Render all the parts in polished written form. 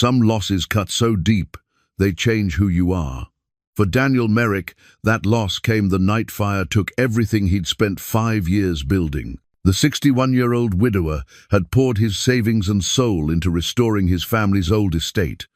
Some losses cut so deep, they change who you are. For Daniel Merrick, that loss came the night fire took everything he'd spent 5 years building. The 61-year-old widower had poured his savings and soul into restoring his family's old estate.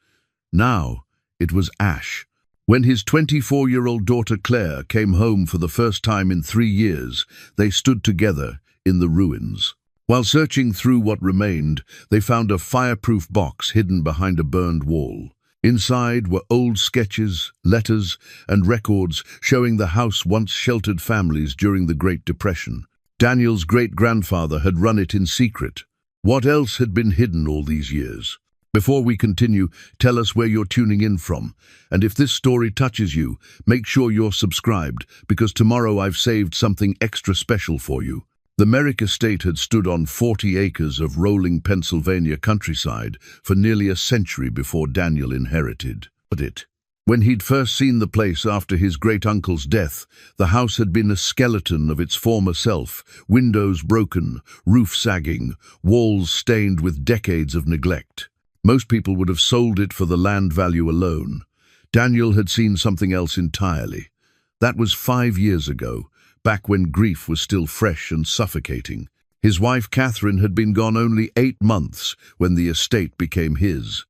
Now, it was ash. When his 24-year-old daughter Claire came home for the first time in 3 years, they stood together in the ruins. While searching through what remained, they found a fireproof box hidden behind a burned wall. Inside were old sketches, letters, and records showing the house once sheltered families during the Great Depression. Daniel's great-grandfather had run it in secret. What else had been hidden all these years? Before we continue, tell us where you're tuning in from. And if this story touches you, make sure you're subscribed, because tomorrow I've saved something extra special for you. The Merrick estate had stood on 40 acres of rolling Pennsylvania countryside for nearly a century before Daniel inherited it. When he'd first seen the place after his great-uncle's death, the house had been a skeleton of its former self, windows broken, roof sagging, walls stained with decades of neglect. Most people would have sold it for the land value alone. Daniel had seen something else entirely. That was 5 years ago, back when grief was still fresh and suffocating. His wife Catherine had been gone only 8 months when the estate became his.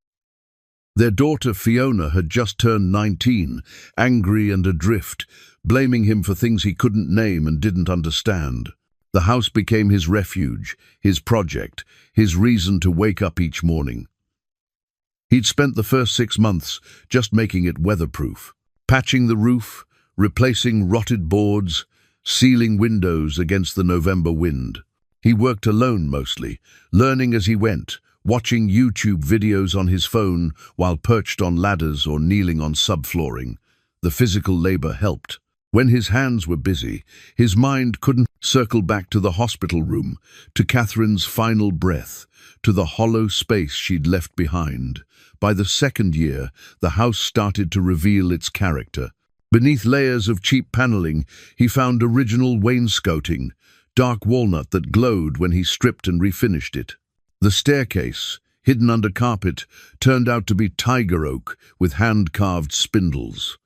Their daughter Fiona had just turned 19, angry and adrift, blaming him for things he couldn't name and didn't understand. The house became his refuge, his project, his reason to wake up each morning. He'd spent the first 6 months just making it weatherproof, patching the roof, replacing rotted boards, sealing windows against the November wind. He worked alone mostly, learning as he went, watching YouTube videos on his phone while perched on ladders or kneeling on subflooring. The physical labor helped. When his hands were busy, his mind couldn't circle back to the hospital room, to Catherine's final breath, to the hollow space she'd left behind. By the second year, the house started to reveal its character. Beneath layers of cheap paneling, he found original wainscoting, dark walnut that glowed when he stripped and refinished it. The staircase, hidden under carpet, turned out to be tiger oak with hand-carved spindles.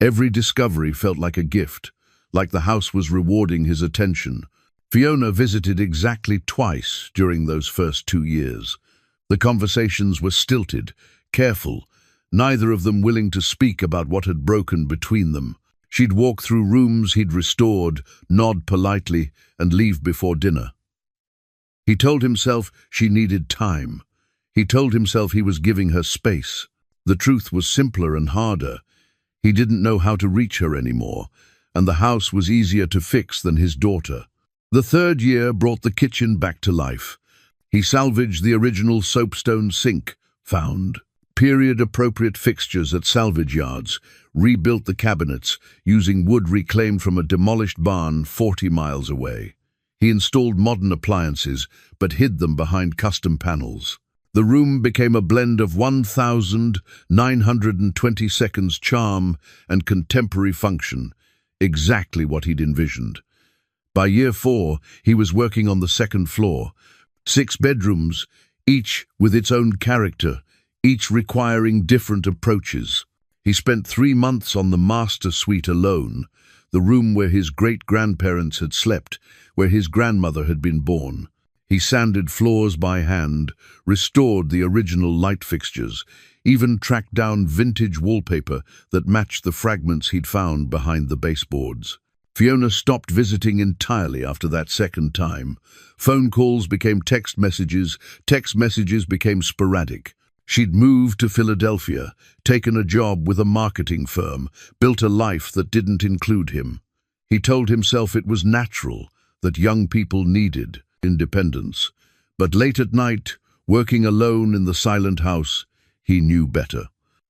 Every discovery felt like a gift, like the house was rewarding his attention. Fiona visited exactly twice during those first 2 years. The conversations were stilted, careful, neither of them willing to speak about what had broken between them. She'd walk through rooms he'd restored, nod politely, and leave before dinner. He told himself she needed time. He told himself he was giving her space. The truth was simpler and harder. He didn't know how to reach her anymore, and the house was easier to fix than his daughter. The third year brought the kitchen back to life. He salvaged the original soapstone sink, found period-appropriate fixtures at salvage yards, rebuilt the cabinets using wood reclaimed from a demolished barn 40 miles away. He installed modern appliances, but hid them behind custom panels. The room became a blend of 1,920 seconds charm and contemporary function, exactly what he'd envisioned. By year 4, he was working on the second floor. 6 bedrooms, each with its own character, each requiring different approaches. He spent 3 months on the master suite alone, the room where his great-grandparents had slept, where his grandmother had been born. He sanded floors by hand, restored the original light fixtures, even tracked down vintage wallpaper that matched the fragments he'd found behind the baseboards. Fiona stopped visiting entirely after that second time. Phone calls became text messages became sporadic. She'd moved to Philadelphia, taken a job with a marketing firm, built a life that didn't include him. He told himself it was natural, that young people needed independence. But late at night, working alone in the silent house, he knew better.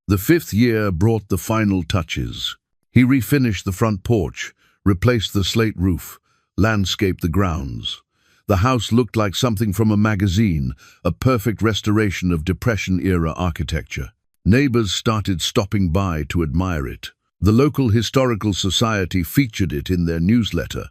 The 5th year brought the final touches. He refinished the front porch, replaced the slate roof, landscaped the grounds. The house looked like something from a magazine, a perfect restoration of Depression-era architecture. Neighbors started stopping by to admire it. The local historical society featured it in their newsletter.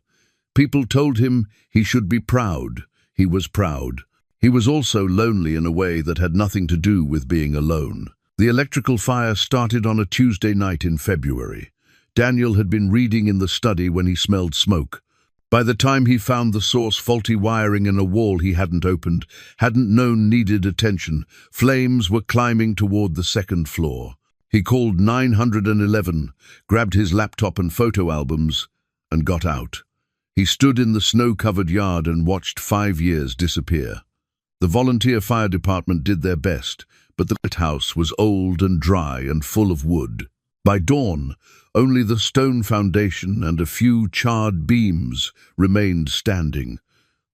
People told him he should be proud. He was proud. He was also lonely in a way that had nothing to do with being alone. The electrical fire started on a Tuesday night in February. Daniel had been reading in the study when he smelled smoke. By the time he found the source, faulty wiring in a wall he hadn't opened, hadn't known needed attention. Flames were climbing toward the second floor. He called 911, grabbed his laptop and photo albums, and got out. He stood in the snow-covered yard and watched 5 years disappear. The volunteer fire department did their best, but the house was old and dry and full of wood. By dawn, only the stone foundation and a few charred beams remained standing.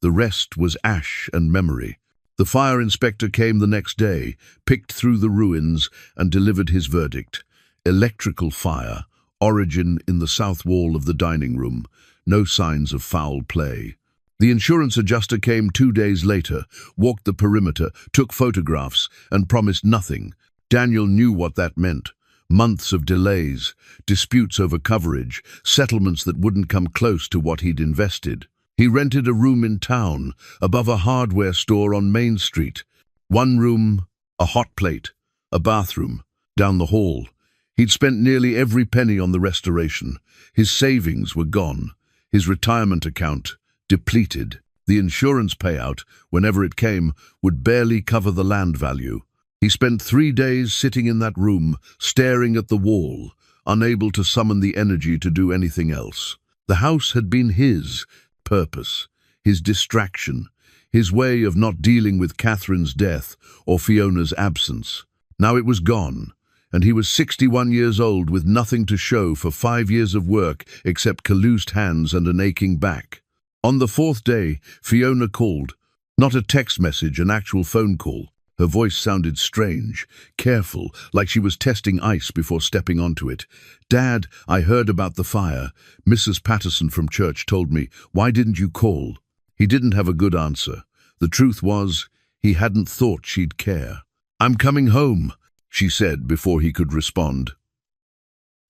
The rest was ash and memory. The fire inspector came the next day, picked through the ruins, and delivered his verdict. Electrical fire, origin in the south wall of the dining room. No signs of foul play. The insurance adjuster came 2 days later, walked the perimeter, took photographs, and promised nothing. Daniel knew what that meant. Months of delays, disputes over coverage, settlements that wouldn't come close to what he'd invested. He rented a room in town, above a hardware store on Main Street. 1 room, a hot plate, a bathroom, down the hall. He'd spent nearly every penny on the restoration. His savings were gone. His retirement account depleted. The insurance payout, whenever it came, would barely cover the land value. He spent 3 days sitting in that room, staring at the wall, unable to summon the energy to do anything else. The house had been his purpose, his distraction, his way of not dealing with Catherine's death or Fiona's absence. Now it was gone, and he was 61 years old with nothing to show for 5 years of work except calloused hands and an aching back. On the 4th day, Fiona called. Not a text message, an actual phone call. Her voice sounded strange, careful, like she was testing ice before stepping onto it. "Dad, I heard about the fire. Mrs. Patterson from church told me. Why didn't you call?" He didn't have a good answer. The truth was, he hadn't thought she'd care. "I'm coming home," she said before he could respond.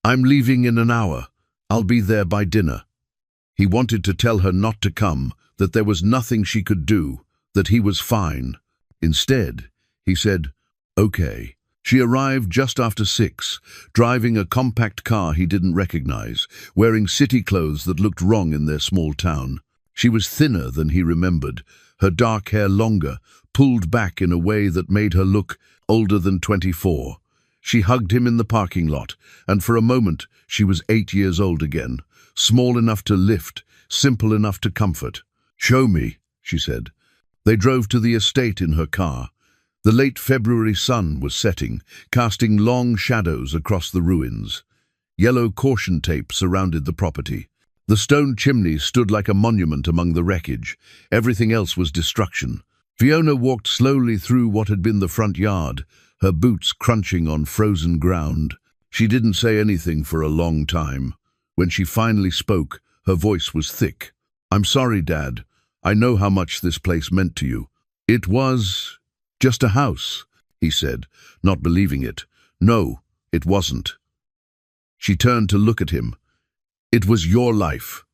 "I'm leaving in an hour. I'll be there by dinner." He wanted to tell her not to come, that there was nothing she could do, that he was fine. Instead, he said, "Okay." She arrived just after 6, driving a compact car he didn't recognize, wearing city clothes that looked wrong in their small town. She was thinner than he remembered, her dark hair longer, pulled back in a way that made her look older than 24. She hugged him in the parking lot, and for a moment she was 8 years old again, small enough to lift, simple enough to comfort. "Show me," she said. They drove to the estate in her car. The late February sun was setting, casting long shadows across the ruins. Yellow caution tape surrounded the property. The stone chimney stood like a monument among the wreckage. Everything else was destruction. Fiona walked slowly through what had been the front yard, her boots crunching on frozen ground. She didn't say anything for a long time. When she finally spoke, her voice was thick. "I'm sorry, Dad. I know how much this place meant to you." "It was just a house," he said, not believing it. "No, it wasn't." She turned to look at him. "It was your life.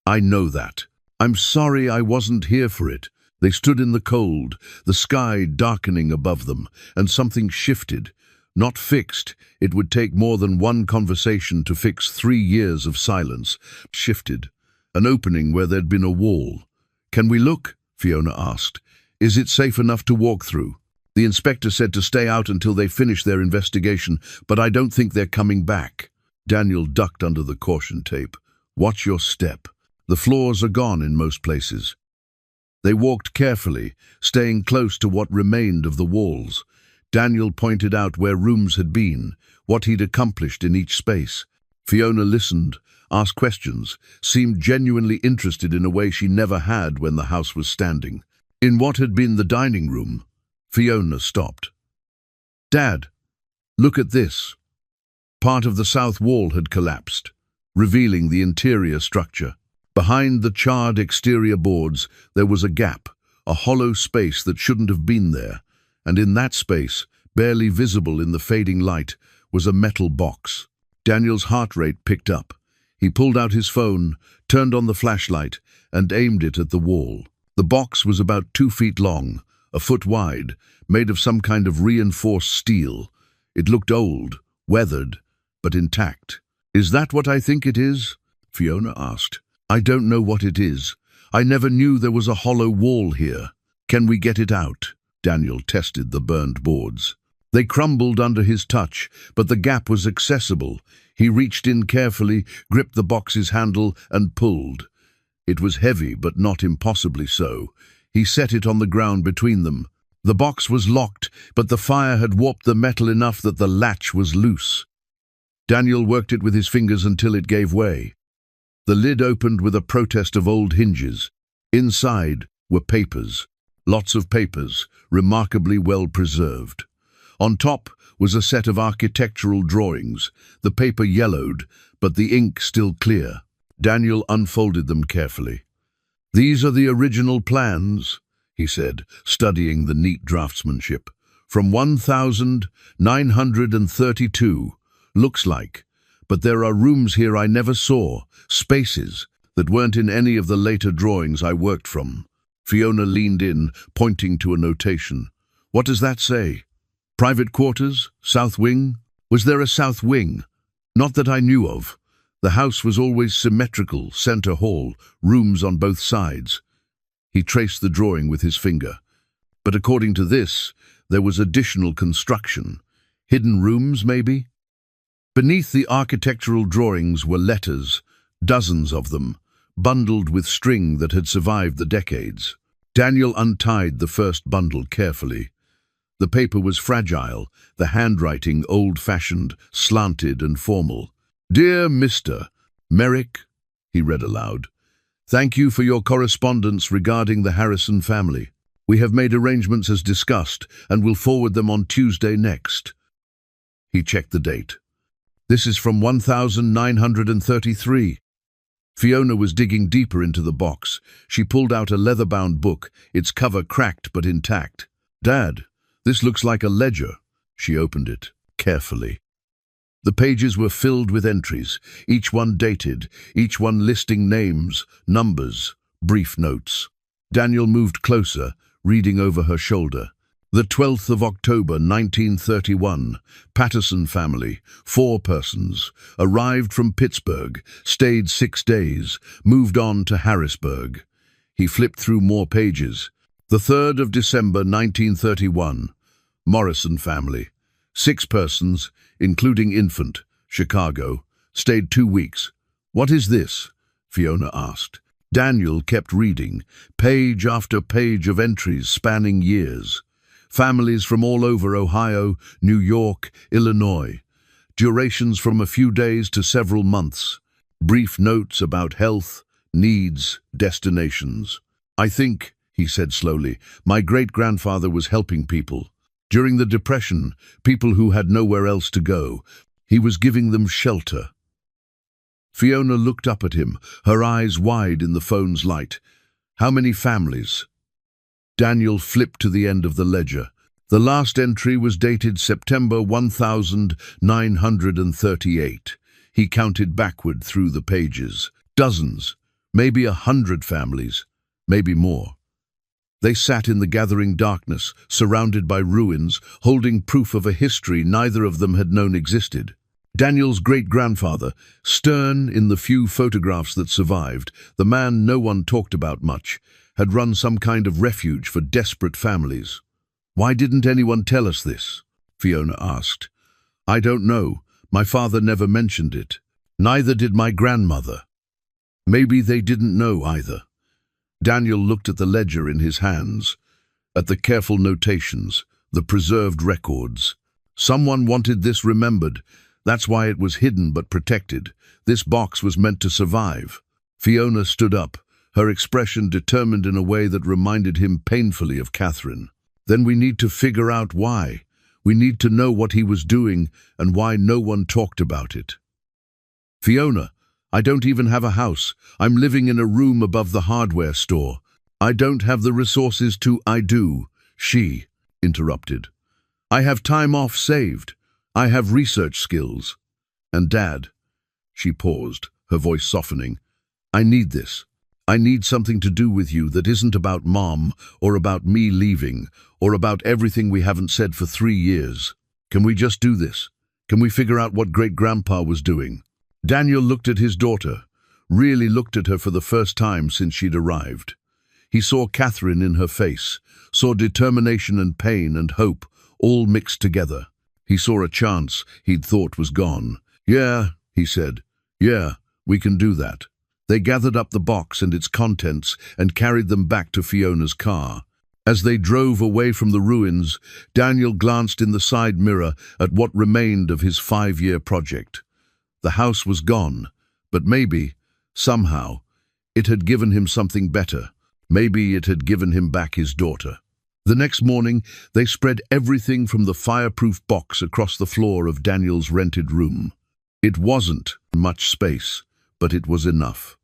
I know that. I'm sorry I wasn't here for it." They stood in the cold, the sky darkening above them, and something shifted. Not fixed. It would take more than one conversation to fix 3 years of silence. Shifted. An opening where there'd been a wall. "Can we look?" Fiona asked. "Is it safe enough to walk through?" The inspector said to stay out until they finish their investigation, but I don't think they're coming back. Daniel ducked under the caution tape. "Watch your step. The floors are gone in most places." They walked carefully, staying close to what remained of the walls. Daniel pointed out where rooms had been, what he'd accomplished in each space. Fiona listened, asked questions, seemed genuinely interested in a way she never had when the house was standing. In what had been the dining room, Fiona stopped. "Dad, look at this." Part of the south wall had collapsed, revealing the interior structure. Behind the charred exterior boards, there was a gap, a hollow space that shouldn't have been there, and in that space, barely visible in the fading light, was a metal box. Daniel's heart rate picked up. He pulled out his phone, turned on the flashlight, and aimed it at the wall. The box was about 2 feet long, a foot wide, made of some kind of reinforced steel. It looked old, weathered, but intact. "Is that what I think it is?" Fiona asked. "I don't know what it is. I never knew there was a hollow wall here. Can we get it out?" Daniel tested the burned boards. They crumbled under his touch, but the gap was accessible. He reached in carefully, gripped the box's handle, and pulled. It was heavy, but not impossibly so. He set it on the ground between them. The box was locked, but the fire had warped the metal enough that the latch was loose. Daniel worked it with his fingers until it gave way. The lid opened with a protest of old hinges. Inside were papers. Lots of papers, remarkably well preserved. On top was a set of architectural drawings, the paper yellowed, but the ink still clear. Daniel unfolded them carefully. "These are the original plans," he said, studying the neat draftsmanship. "From 1932, looks like. But there are rooms here I never saw, spaces that weren't in any of the later drawings I worked from." Fiona leaned in, pointing to a notation. "What does that say? Private quarters? South wing?" "Was there a south wing?" "Not that I knew of. The house was always symmetrical, center hall, rooms on both sides." He traced the drawing with his finger. "But according to this, there was additional construction. Hidden rooms, maybe?" Beneath the architectural drawings were letters, dozens of them, bundled with string that had survived the decades. Daniel untied the first bundle carefully. The paper was fragile, the handwriting old-fashioned, slanted and formal. "Dear Mr. Merrick," he read aloud, "thank you for your correspondence regarding the Harrison family. We have made arrangements as discussed and will forward them on Tuesday next." He checked the date. "This is from 1933. Fiona was digging deeper into the box. She pulled out a leather-bound book, its cover cracked but intact. "Dad, this looks like a ledger." She opened it, carefully. The pages were filled with entries, each one dated, each one listing names, numbers, brief notes. Daniel moved closer, reading over her shoulder. "The 12th of October, 1931, Patterson family, 4 persons, arrived from Pittsburgh, stayed 6 days, moved on to Harrisburg." He flipped through more pages. "The 3rd of December, 1931, Morrison family, 6 persons, including infant, Chicago, stayed 2 weeks. What is this?" Fiona asked. Daniel kept reading, page after page of entries spanning years. Families from all over Ohio, New York, Illinois. Durations from a few days to several months. Brief notes about health, needs, destinations. "I think," he said slowly, "my great-grandfather was helping people. During the Depression, people who had nowhere else to go. He was giving them shelter." Fiona looked up at him, her eyes wide in the phone's light. "How many families?" Daniel flipped to the end of the ledger. The last entry was dated September 1938. He counted backward through the pages. Dozens, maybe 100 families, maybe more. They sat in the gathering darkness, surrounded by ruins, holding proof of a history neither of them had known existed. Daniel's great-grandfather, stern in the few photographs that survived, the man no one talked about much, had run some kind of refuge for desperate families. "Why didn't anyone tell us this?" Fiona asked. "I don't know. My father never mentioned it. Neither did my grandmother. Maybe they didn't know either." Daniel looked at the ledger in his hands, at the careful notations, the preserved records. Someone wanted this remembered. That's why it was hidden but protected. This box was meant to survive. Fiona stood up, her expression determined in a way that reminded him painfully of Catherine. "Then we need to figure out why. We need to know what he was doing and why no one talked about it." "Fiona, I don't even have a house. I'm living in a room above the hardware store. I don't have the resources to—" "I do," she interrupted. "I have time off saved. I have research skills. And Dad," she paused, her voice softening, "I need this. I need something to do with you that isn't about Mom, or about me leaving, or about everything we haven't said for 3 years. Can we just do this? Can we figure out what Great-Grandpa was doing?" Daniel looked at his daughter, really looked at her for the first time since she'd arrived. He saw Catherine in her face, saw determination and pain and hope, all mixed together. He saw a chance he'd thought was gone. "Yeah," he said. "Yeah, we can do that." They gathered up the box and its contents and carried them back to Fiona's car. As they drove away from the ruins, Daniel glanced in the side mirror at what remained of his 5-year project. The house was gone, but maybe, somehow, it had given him something better. Maybe it had given him back his daughter. The next morning, they spread everything from the fireproof box across the floor of Daniel's rented room. It wasn't much space, but it was enough.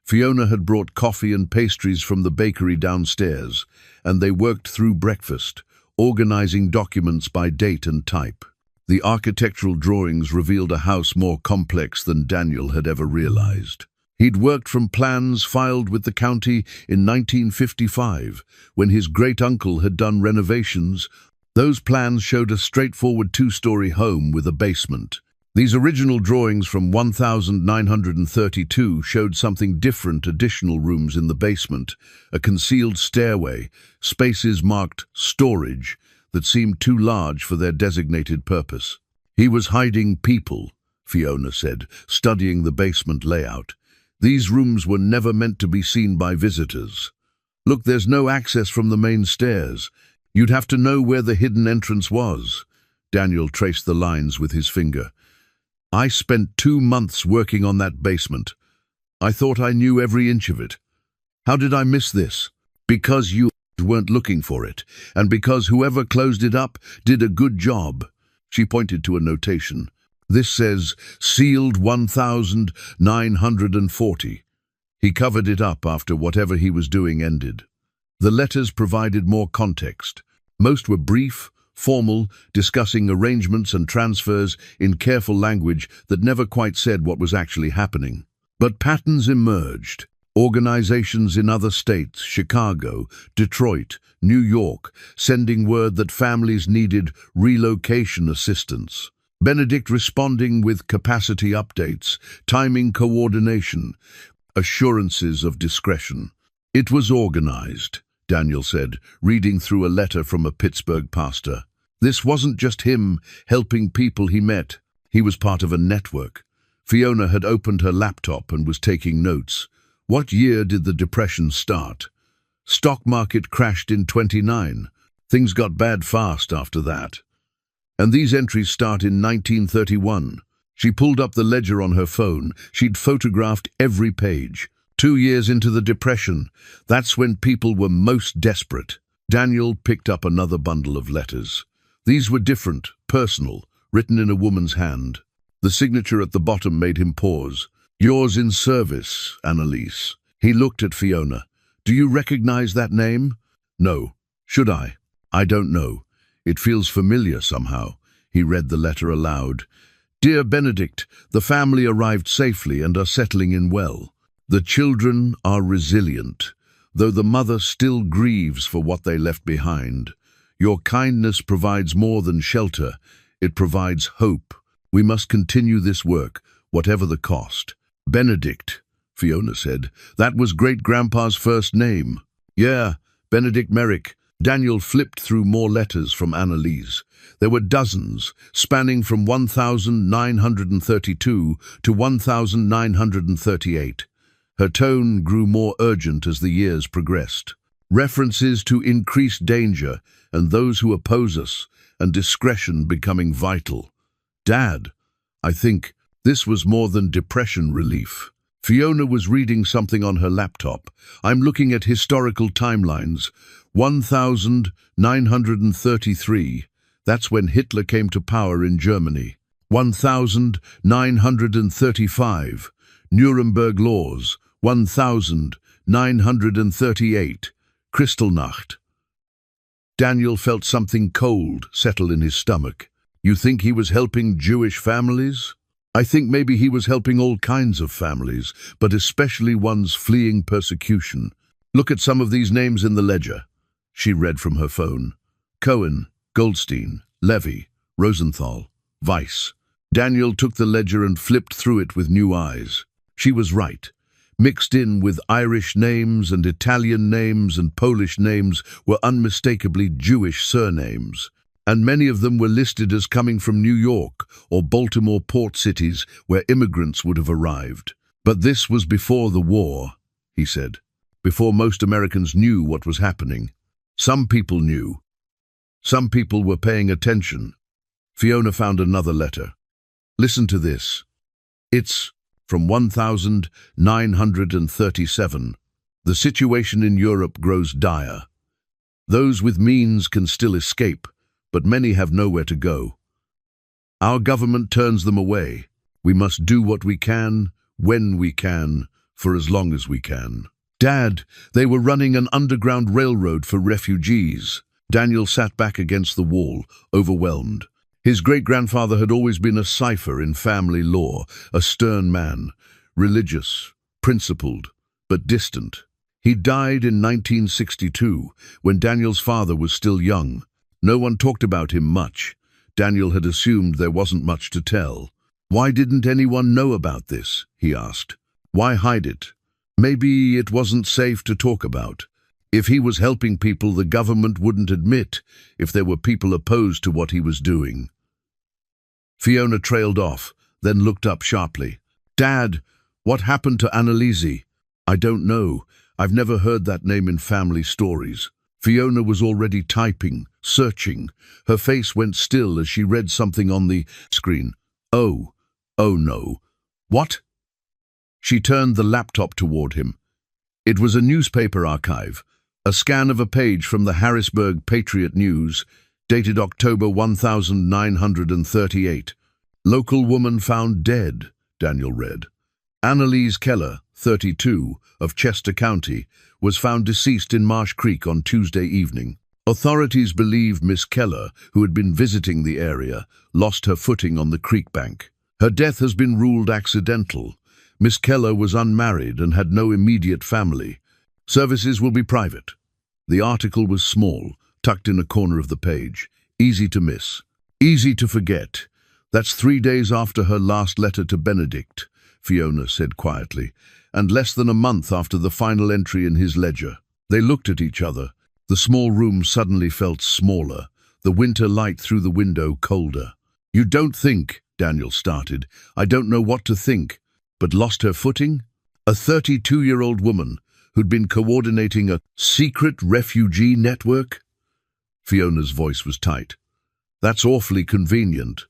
Fiona had brought coffee and pastries from the bakery downstairs, and they worked through breakfast, organizing documents by date and type. The architectural drawings revealed a house more complex than Daniel had ever realized. He'd worked from plans filed with the county in 1955, when his great-uncle had done renovations. Those plans showed a straightforward 2-story home with a basement. These original drawings from 1932 showed something different: additional rooms in the basement, a concealed stairway, spaces marked storage that seemed too large for their designated purpose. "He was hiding people," Fiona said, studying the basement layout. "These rooms were never meant to be seen by visitors. Look, there's no access from the main stairs. You'd have to know where the hidden entrance was." Daniel traced the lines with his finger. "I spent 2 months working on that basement. I thought I knew every inch of it. How did I miss this? Because you weren't looking for it, and because whoever closed it up did a good job." She pointed to a notation. "This says, sealed 1940. He covered it up after whatever he was doing ended." The letters provided more context. Most were brief, formal, discussing arrangements and transfers in careful language that never quite said what was actually happening. But patterns emerged. Organizations in other states, Chicago, Detroit, New York, sending word that families needed relocation assistance. Benedict responding with capacity updates, timing coordination, assurances of discretion. "It was organized," Daniel said, reading through a letter from a Pittsburgh pastor. This wasn't just him helping people he met. He was part of a network. Fiona had opened her laptop and was taking notes. What year did the Depression start? Stock market crashed in 29. Things got bad fast after that. And these entries start in 1931. She pulled up the ledger on her phone. She'd photographed every page. 2 years into the Depression, that's when people were most desperate. Daniel picked up another bundle of letters. These were different, personal, written in a woman's hand. The signature at the bottom made him pause. "Yours in service, Annalise." He looked at Fiona. "Do you recognize that name?" "No. Should I?" "I don't know. It feels familiar somehow." He read the letter aloud. "Dear Benedict, the family arrived safely and are settling in well. The children are resilient, though the mother still grieves for what they left behind. Your kindness provides more than shelter. It provides hope. We must continue this work, whatever the cost." "Benedict," Fiona said. "That was Great-Grandpa's first name." "Yeah, Benedict Merrick." Daniel flipped through more letters from Annalise. There were dozens, spanning from 1932 to 1938. Her tone grew more urgent as the years progressed. References to increased danger and those who oppose us, and discretion becoming vital. "Dad, I think this was more than depression relief." Fiona was reading something on her laptop. "I'm looking at historical timelines. 1933, that's when Hitler came to power in Germany. 1935, Nuremberg laws. 1938, Kristallnacht." Daniel felt something cold settle in his stomach. "You think he was helping Jewish families?" I think maybe he was helping all kinds of families, but especially ones fleeing persecution. Look at some of these names in the ledger. She read from her phone. Cohen, Goldstein, Levy, Rosenthal, Weiss. Daniel took the ledger and flipped through it with new eyes. She was right. Mixed in with Irish names and Italian names and Polish names were unmistakably Jewish surnames, and many of them were listed as coming from New York or Baltimore port cities where immigrants would have arrived. But this was before the war, he said, before most Americans knew what was happening. Some people knew. Some people were paying attention. Fiona found another letter. Listen to this. It's from 1937. The situation in Europe grows dire. Those with means can still escape, but many have nowhere to go. Our government turns them away. We must do what we can, when we can, for as long as we can. Dad, they were running an underground railroad for refugees. Daniel sat back against the wall, overwhelmed. His great-grandfather had always been a cipher in family law, a stern man, religious, principled, but distant. He died in 1962, when Daniel's father was still young. No one talked about him much. Daniel had assumed there wasn't much to tell. Why didn't anyone know about this? He asked. Why hide it? Maybe it wasn't safe to talk about. If he was helping people, the government wouldn't admit if there were people opposed to what he was doing. Fiona trailed off, then looked up sharply. Dad, what happened to Annalise? I don't know. I've never heard that name in family stories. Fiona was already typing, searching. Her face went still as she read something on the screen. Oh no. What? She turned the laptop toward him. It was a newspaper archive, a scan of a page from the Harrisburg Patriot News, dated October 1938. Local woman found dead, Daniel read. Annalise Keller, 32, of Chester County, was found deceased in Marsh Creek on Tuesday evening. Authorities believe Miss Keller, who had been visiting the area, lost her footing on the creek bank. Her death has been ruled accidental. Miss Keller was unmarried and had no immediate family. Services will be private. The article was small, tucked in a corner of the page. Easy to miss. Easy to forget. That's 3 days after her last letter to Benedict, Fiona said quietly, and less than a month after the final entry in his ledger. They looked at each other. The small room suddenly felt smaller, the winter light through the window colder. You don't think, Daniel started. I don't know what to think. But lost her footing? A 32-year-old woman who'd been coordinating a secret refugee network? Fiona's voice was tight. That's awfully convenient.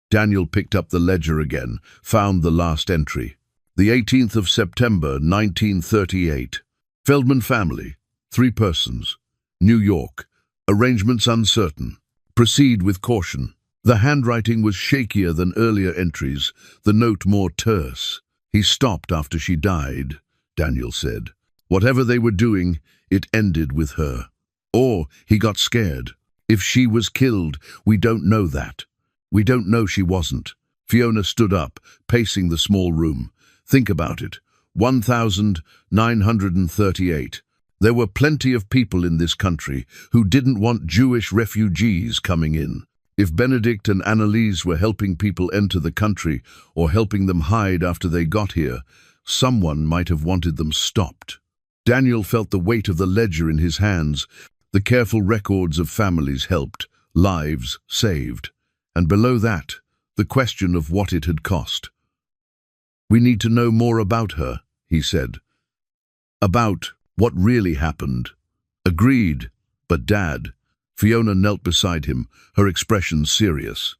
Daniel picked up the ledger again, found the last entry. The 18th of September, 1938. Feldman family, 3 persons. New York. Arrangements uncertain. Proceed with caution. The handwriting was shakier than earlier entries, the note more terse. He stopped after she died, Daniel said. Whatever they were doing, it ended with her. Or he got scared. If she was killed, we don't know that. We don't know she wasn't. Fiona stood up, pacing the small room. Think about it. 1938. There were plenty of people in this country who didn't want Jewish refugees coming in. If Benedict and Annalise were helping people enter the country or helping them hide after they got here, someone might have wanted them stopped. Daniel felt the weight of the ledger in his hands, the careful records of families helped, lives saved, and below that, the question of what it had cost. We need to know more about her, he said. About what really happened. Agreed, but Dad... Fiona knelt beside him, her expression serious.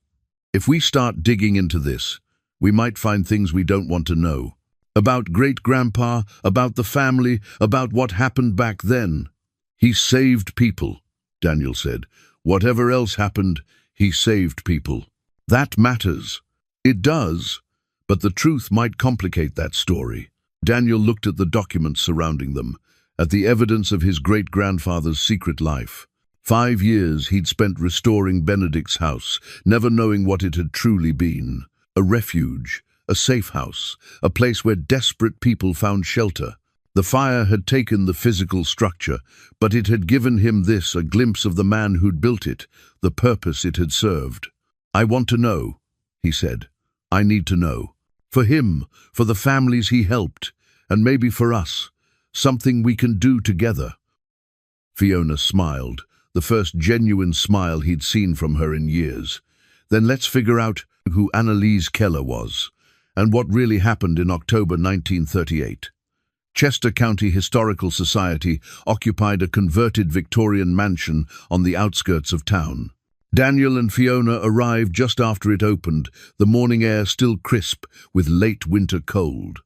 If we start digging into this, we might find things we don't want to know. About great-grandpa, about the family, about what happened back then. He saved people, Daniel said. Whatever else happened, he saved people. That matters. It does, but the truth might complicate that story. Daniel looked at the documents surrounding them, at the evidence of his great-grandfather's secret life. 5 years he'd spent restoring Benedict's house, never knowing what it had truly been. a refuge, a safe house, a place where desperate people found shelter. The fire had taken the physical structure, but it had given him this, a glimpse of the man who'd built it, the purpose it had served. "I want to know," he said. "I need to know. For him, for the families he helped, and maybe for us, something we can do together." Fiona smiled, the first genuine smile he'd seen from her in years. "Then let's figure out who Annalise Keller was, and what really happened in October 1938. Chester County Historical Society occupied a converted Victorian mansion on the outskirts of town. Daniel and Fiona arrived just after it opened, the morning air still crisp with late winter cold.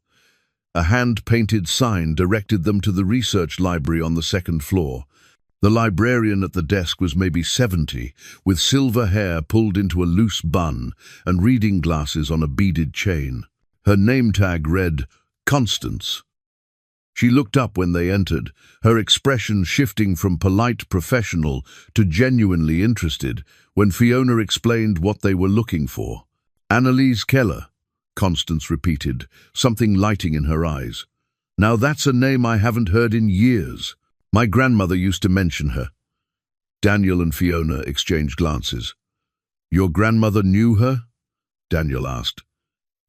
A hand-painted sign directed them to the research library on the second floor. The librarian at the desk was maybe 70, with silver hair pulled into a loose bun and reading glasses on a beaded chain. Her name tag read, "Constance." She looked up when they entered, her expression shifting from polite professional to genuinely interested, when Fiona explained what they were looking for. "Annalise Keller," Constance repeated, something lighting in her eyes. "Now that's a name I haven't heard in years. My grandmother used to mention her." Daniel and Fiona exchanged glances. "Your grandmother knew her?" Daniel asked.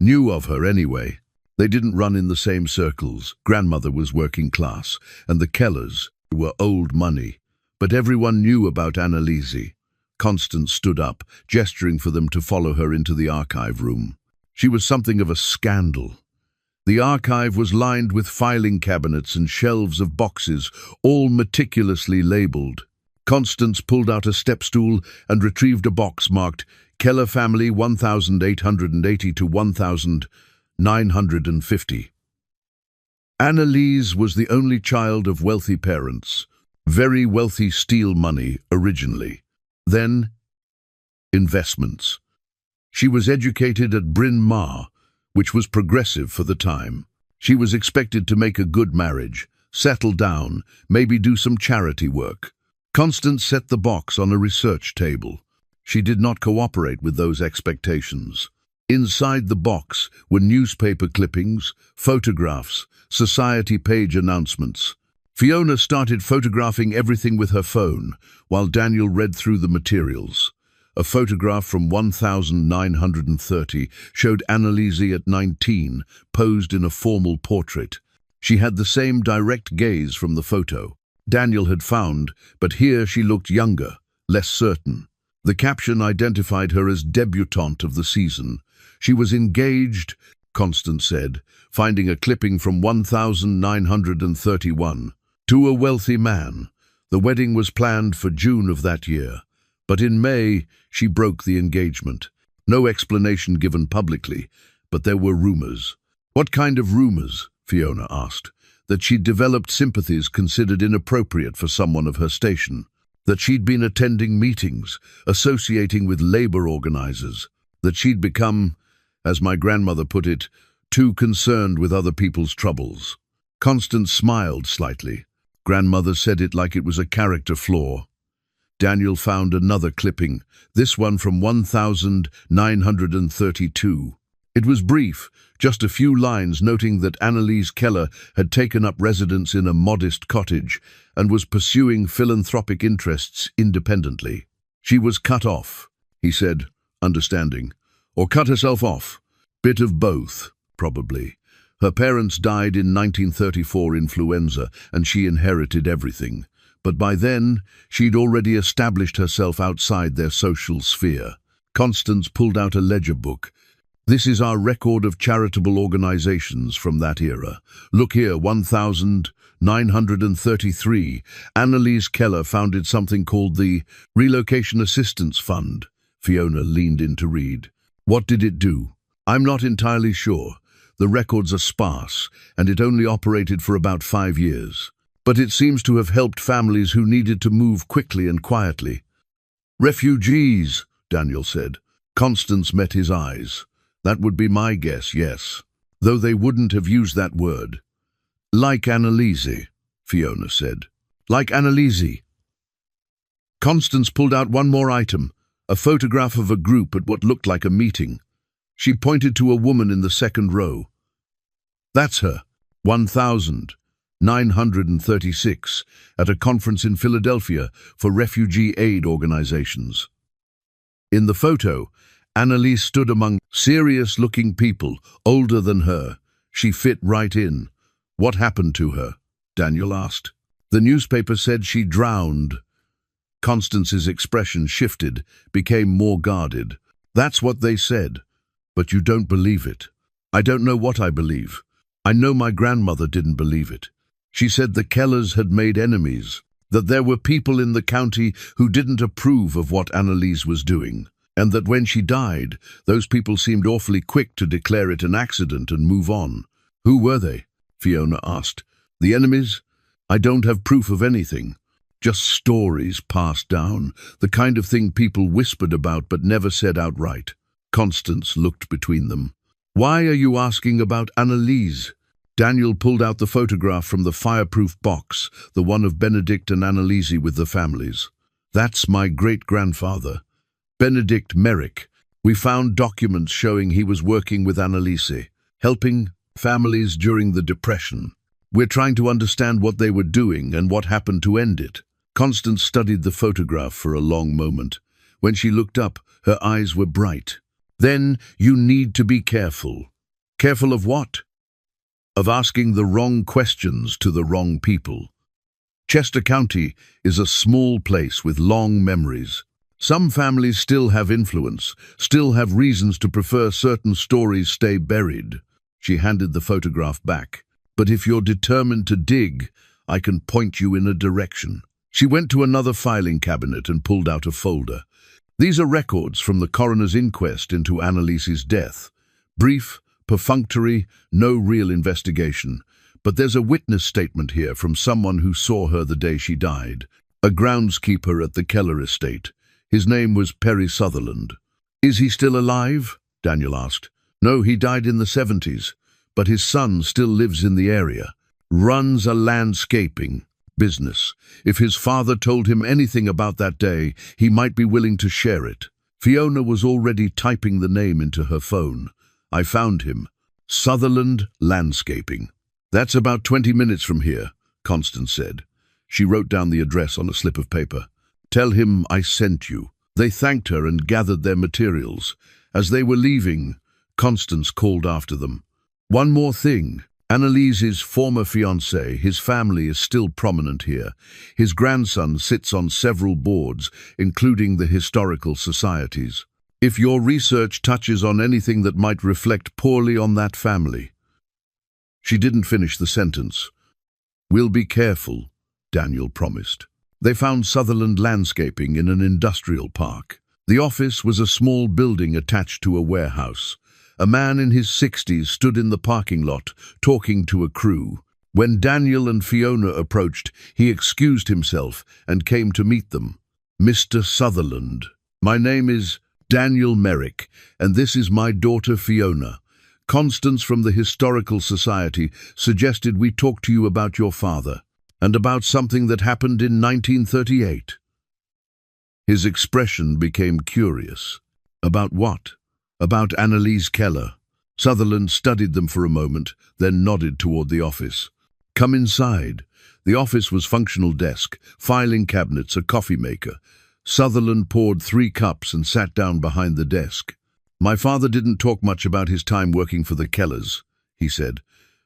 "Knew of her anyway. They didn't run in the same circles. Grandmother was working class, and the Kellers were old money. But everyone knew about Annalise." Constance stood up, gesturing for them to follow her into the archive room. She was something of a scandal. The archive was lined with filing cabinets and shelves of boxes, all meticulously labeled. Constance pulled out a step stool and retrieved a box marked Keller Family 1880 to 1950. Annalise was the only child of wealthy parents, very wealthy steel money originally. Then, investments. She was educated at Bryn Mawr, which was progressive for the time. She was expected to make a good marriage, settle down, maybe do some charity work. Constance set the box on a research table. She did not cooperate with those expectations. Inside the box were newspaper clippings, photographs, society page announcements. Fiona started photographing everything with her phone, while Daniel read through the materials. A photograph from 1930 showed Annalise at 19, posed in a formal portrait. She had the same direct gaze from the photo Daniel had found, but here she looked younger, less certain. The caption identified her as debutante of the season. She was engaged, Constance said, finding a clipping from 1931, to a wealthy man. The wedding was planned for June of that year, but in May she broke the engagement. No explanation given publicly, but there were rumors. What kind of rumors? Fiona asked. That she'd developed sympathies considered inappropriate for someone of her station. That she'd been attending meetings, associating with labor organizers. That she'd become, as my grandmother put it, too concerned with other people's troubles. Constance smiled slightly. Grandmother said it like it was a character flaw. Daniel found another clipping, this one from 1932. It was brief, just a few lines noting that Annalise Keller had taken up residence in a modest cottage and was pursuing philanthropic interests independently. She was cut off, he said, understanding. Or cut herself off. Bit of both, probably. Her parents died in 1934 influenza, and she inherited everything. But by then, she'd already established herself outside their social sphere. Constance pulled out a ledger book. This is our record of charitable organizations from that era. Look here, 1933. Annalise Keller founded something called the Relocation Assistance Fund. Fiona leaned in to read. What did it do? I'm not entirely sure. The records are sparse, and it only operated for about 5 years. But it seems to have helped families who needed to move quickly and quietly. Refugees, Daniel said. Constance met his eyes. That would be my guess, yes. Though they wouldn't have used that word. Like Annalise, Fiona said. Like Annalise. Constance pulled out one more item, a photograph of a group at what looked like a meeting. She pointed to a woman in the second row. That's her, 1936, at a conference in Philadelphia for refugee aid organizations. In the photo, Annalise stood among serious-looking people, older than her. She fit right in. What happened to her? Daniel asked. The newspaper said she drowned. Constance's expression shifted, became more guarded. That's what they said. But you don't believe it. I don't know what I believe. I know my grandmother didn't believe it. She said the Kellers had made enemies, that there were people in the county who didn't approve of what Annalise was doing, and that when she died, those people seemed awfully quick to declare it an accident and move on. Who were they? Fiona asked. The enemies? I don't have proof of anything. Just stories passed down, the kind of thing people whispered about but never said outright. Constance looked between them. Why are you asking about Annalise? Daniel pulled out the photograph from the fireproof box, the one of Benedict and Annalise with the families. That's my great-grandfather, Benedict Merrick. We found documents showing he was working with Annalise, helping families during the Depression. We're trying to understand what they were doing and what happened to end it. Constance studied the photograph for a long moment. When she looked up, her eyes were bright. Then you need to be careful. Careful of what? Of asking the wrong questions to the wrong people. Chester County is a small place with long memories. Some families still have influence, still have reasons to prefer certain stories stay buried. She handed the photograph back. But if you're determined to dig, I can point you in a direction. She went to another filing cabinet and pulled out a folder. These are records from the coroner's inquest into Annalise's death. Brief, perfunctory, no real investigation. But there's a witness statement here from someone who saw her the day she died. A groundskeeper at the Keller estate. His name was Perry Sutherland. Is he still alive? Daniel asked. No, he died in the 70s. But his son still lives in the area. Runs a landscaping business. If his father told him anything about that day, he might be willing to share it. Fiona was already typing the name into her phone. I found him. Sutherland Landscaping. That's about 20 minutes from here, Constance said. She wrote down the address on a slip of paper. Tell him I sent you. They thanked her and gathered their materials. As they were leaving, Constance called after them. One more thing. Annalise's former fiancé, his family is still prominent here. His grandson sits on several boards, including the historical societies. If your research touches on anything that might reflect poorly on that family. She didn't finish the sentence. We'll be careful, Daniel promised. They found Sutherland Landscaping in an industrial park. The office was a small building attached to a warehouse. A man in his 60s stood in the parking lot, talking to a crew. When Daniel and Fiona approached, he excused himself and came to meet them. Mr. Sutherland, my name is Daniel Merrick, and this is my daughter Fiona. Constance from the Historical Society suggested we talk to you about your father, and about something that happened in 1938. His expression became curious. About what? About Annalise Keller. Sutherland studied them for a moment, then nodded toward the office. Come inside. The office was functional desk, filing cabinets, a coffee maker. Sutherland poured 3 cups and sat down behind the desk. My father didn't talk much about his time working for the Kellers, he said.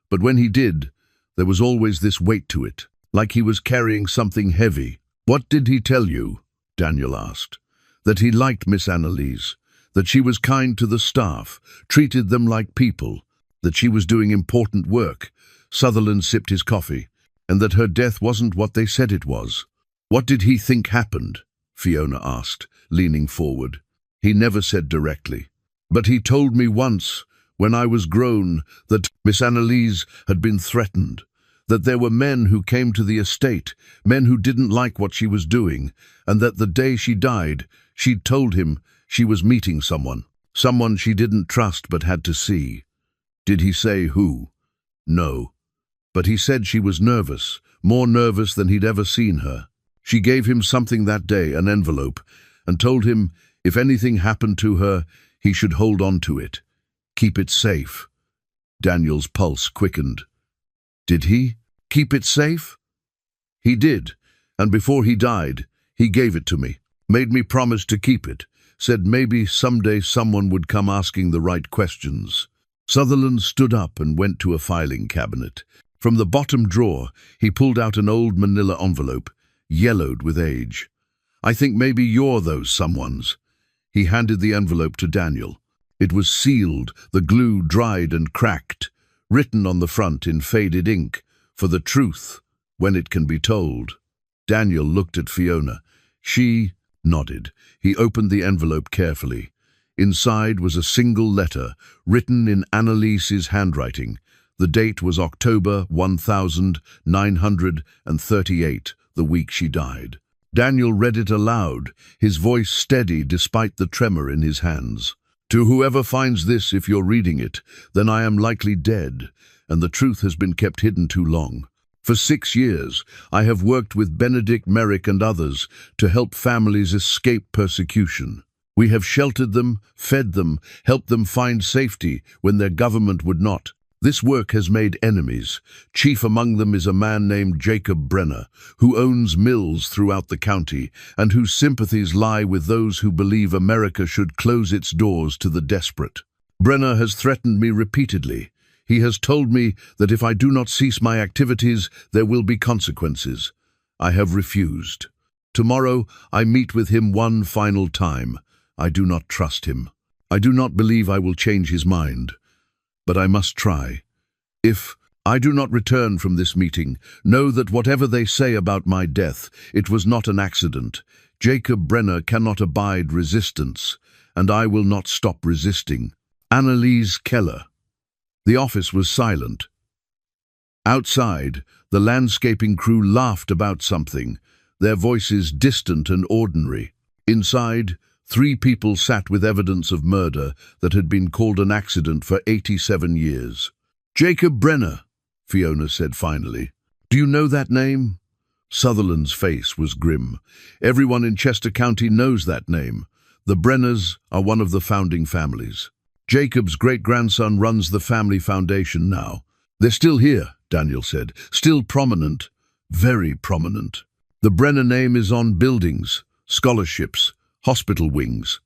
But when he did, there was always this weight to it, like he was carrying something heavy. What did he tell you? Daniel asked. That he liked Miss Annalise. That she was kind to the staff, treated them like people, that she was doing important work. Sutherland sipped his coffee, and that her death wasn't what they said it was. What did he think happened? Fiona asked, leaning forward. He never said directly. But he told me once, when I was grown, that Miss Annalise had been threatened, that there were men who came to the estate, men who didn't like what she was doing, and that the day she died, she'd told him she was meeting someone she didn't trust but had to see. Did he say who? No. But he said she was nervous, more nervous than he'd ever seen her. She gave him something that day, an envelope, and told him if anything happened to her, he should hold on to it. Keep it safe. Daniel's pulse quickened. Did he keep it safe? He did, and before he died, he gave it to me, made me promise to keep it, said maybe someday someone would come asking the right questions. Sutherland stood up and went to a filing cabinet. From the bottom drawer, he pulled out an old manila envelope, yellowed with age. I think maybe you're those someones. He handed the envelope to Daniel. It was sealed, the glue dried and cracked, written on the front in faded ink, for the truth, when it can be told. Daniel looked at Fiona. She nodded. He opened the envelope carefully. Inside was a single letter, written in Annalise's handwriting. The date was October 1938, the week she died. Daniel read it aloud, his voice steady despite the tremor in his hands. To whoever finds this, if you're reading it, then I am likely dead, and the truth has been kept hidden too long. For 6 years, I have worked with Benedict Merrick and others to help families escape persecution. We have sheltered them, fed them, helped them find safety when their government would not. This work has made enemies. Chief among them is a man named Jacob Brenner, who owns mills throughout the county and whose sympathies lie with those who believe America should close its doors to the desperate. Brenner has threatened me repeatedly. He has told me that if I do not cease my activities, there will be consequences. I have refused. Tomorrow, I meet with him one final time. I do not trust him. I do not believe I will change his mind. But I must try. If I do not return from this meeting, know that whatever they say about my death, it was not an accident. Jacob Brenner cannot abide resistance, and I will not stop resisting. Annalise Keller. The office was silent. Outside, the landscaping crew laughed about something, their voices distant and ordinary. Inside, 3 people sat with evidence of murder that had been called an accident for 87 years. Jacob Brenner, Fiona said finally. Do you know that name? Sutherland's face was grim. Everyone in Chester County knows that name. The Brenners are one of the founding families. Jacob's great-grandson runs the family foundation now. They're still here, Daniel said. Still prominent. Very prominent. The Brenner name is on buildings, scholarships, hospital wings.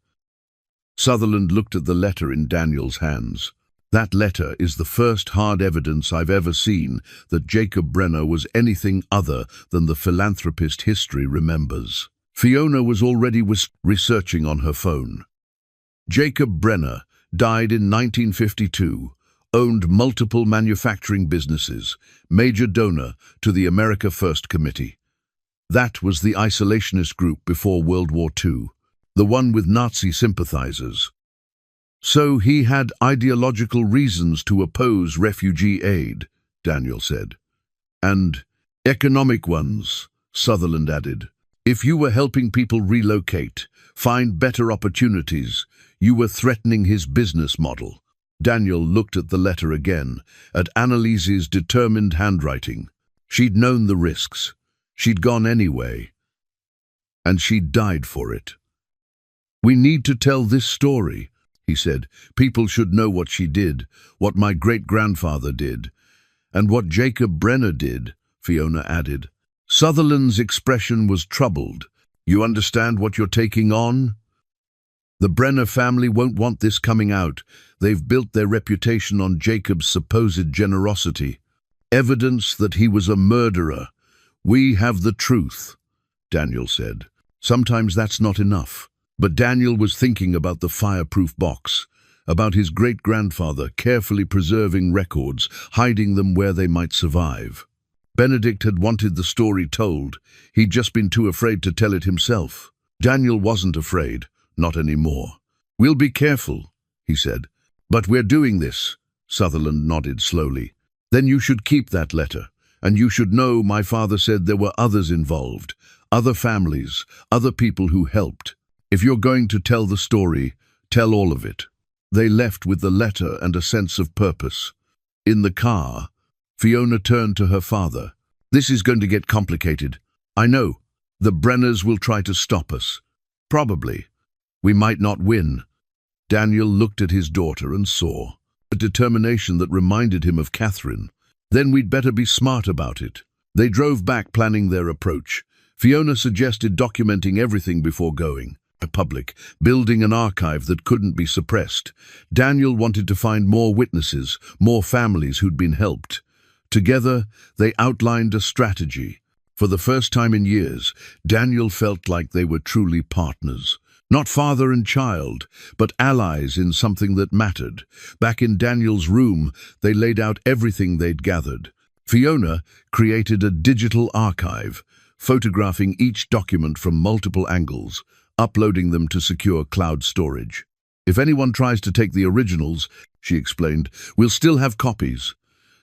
Sutherland looked at the letter in Daniel's hands. That letter is the first hard evidence I've ever seen that Jacob Brenner was anything other than the philanthropist history remembers. Fiona was already researching on her phone. Jacob Brenner died in 1952, owned multiple manufacturing businesses, major donor to the America First Committee. That was the isolationist group before World War II. The one with Nazi sympathizers. So he had ideological reasons to oppose refugee aid, Daniel said. And economic ones, Sutherland added. If you were helping people relocate, find better opportunities, you were threatening his business model. Daniel looked at the letter again, at Annalise's determined handwriting. She'd known the risks. She'd gone anyway. And she'd died for it. We need to tell this story, he said. People should know what she did, what my great-grandfather did, and what Jacob Brenner did, Fiona added. Sutherland's expression was troubled. You understand what you're taking on? The Brenner family won't want this coming out. They've built their reputation on Jacob's supposed generosity. Evidence that he was a murderer. We have the truth, Daniel said. Sometimes that's not enough. But Daniel was thinking about the fireproof box, about his great-grandfather carefully preserving records, hiding them where they might survive. Benedict had wanted the story told. He'd just been too afraid to tell it himself. Daniel wasn't afraid, not anymore. We'll be careful, he said. But we're doing this, Sutherland nodded slowly. Then you should keep that letter, and you should know my father said there were others involved, other families, other people who helped. If you're going to tell the story, tell all of it. They left with the letter and a sense of purpose. In the car, Fiona turned to her father. This is going to get complicated. I know. The Brenners will try to stop us. Probably. We might not win. Daniel looked at his daughter and saw. a determination that reminded him of Catherine. Then we'd better be smart about it. They drove back, planning their approach. Fiona suggested documenting everything before going public, building an archive that couldn't be suppressed. Daniel wanted to find more witnesses, more families who'd been helped. Together, they outlined a strategy. For the first time in years, Daniel felt like they were truly partners. Not father and child, but allies in something that mattered. Back in Daniel's room, they laid out everything they'd gathered. Fiona created a digital archive, photographing each document from multiple angles, uploading them to secure cloud storage. If anyone tries to take the originals, she explained, we'll still have copies.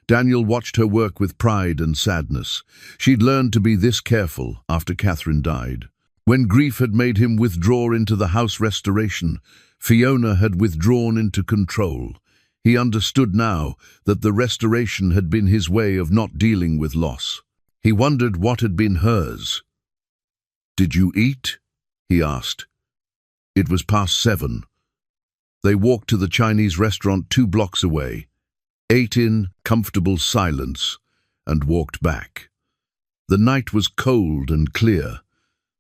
Daniel watched her work with pride and sadness. She'd learned to be this careful after Catherine died. When grief had made him withdraw into the house restoration, Fiona had withdrawn into control. He understood now that the restoration had been his way of not dealing with loss. He wondered what had been hers. "Did you eat?" he asked. It was past 7. They walked to the Chinese restaurant 2 blocks away, ate in comfortable silence, and walked back. The night was cold and clear,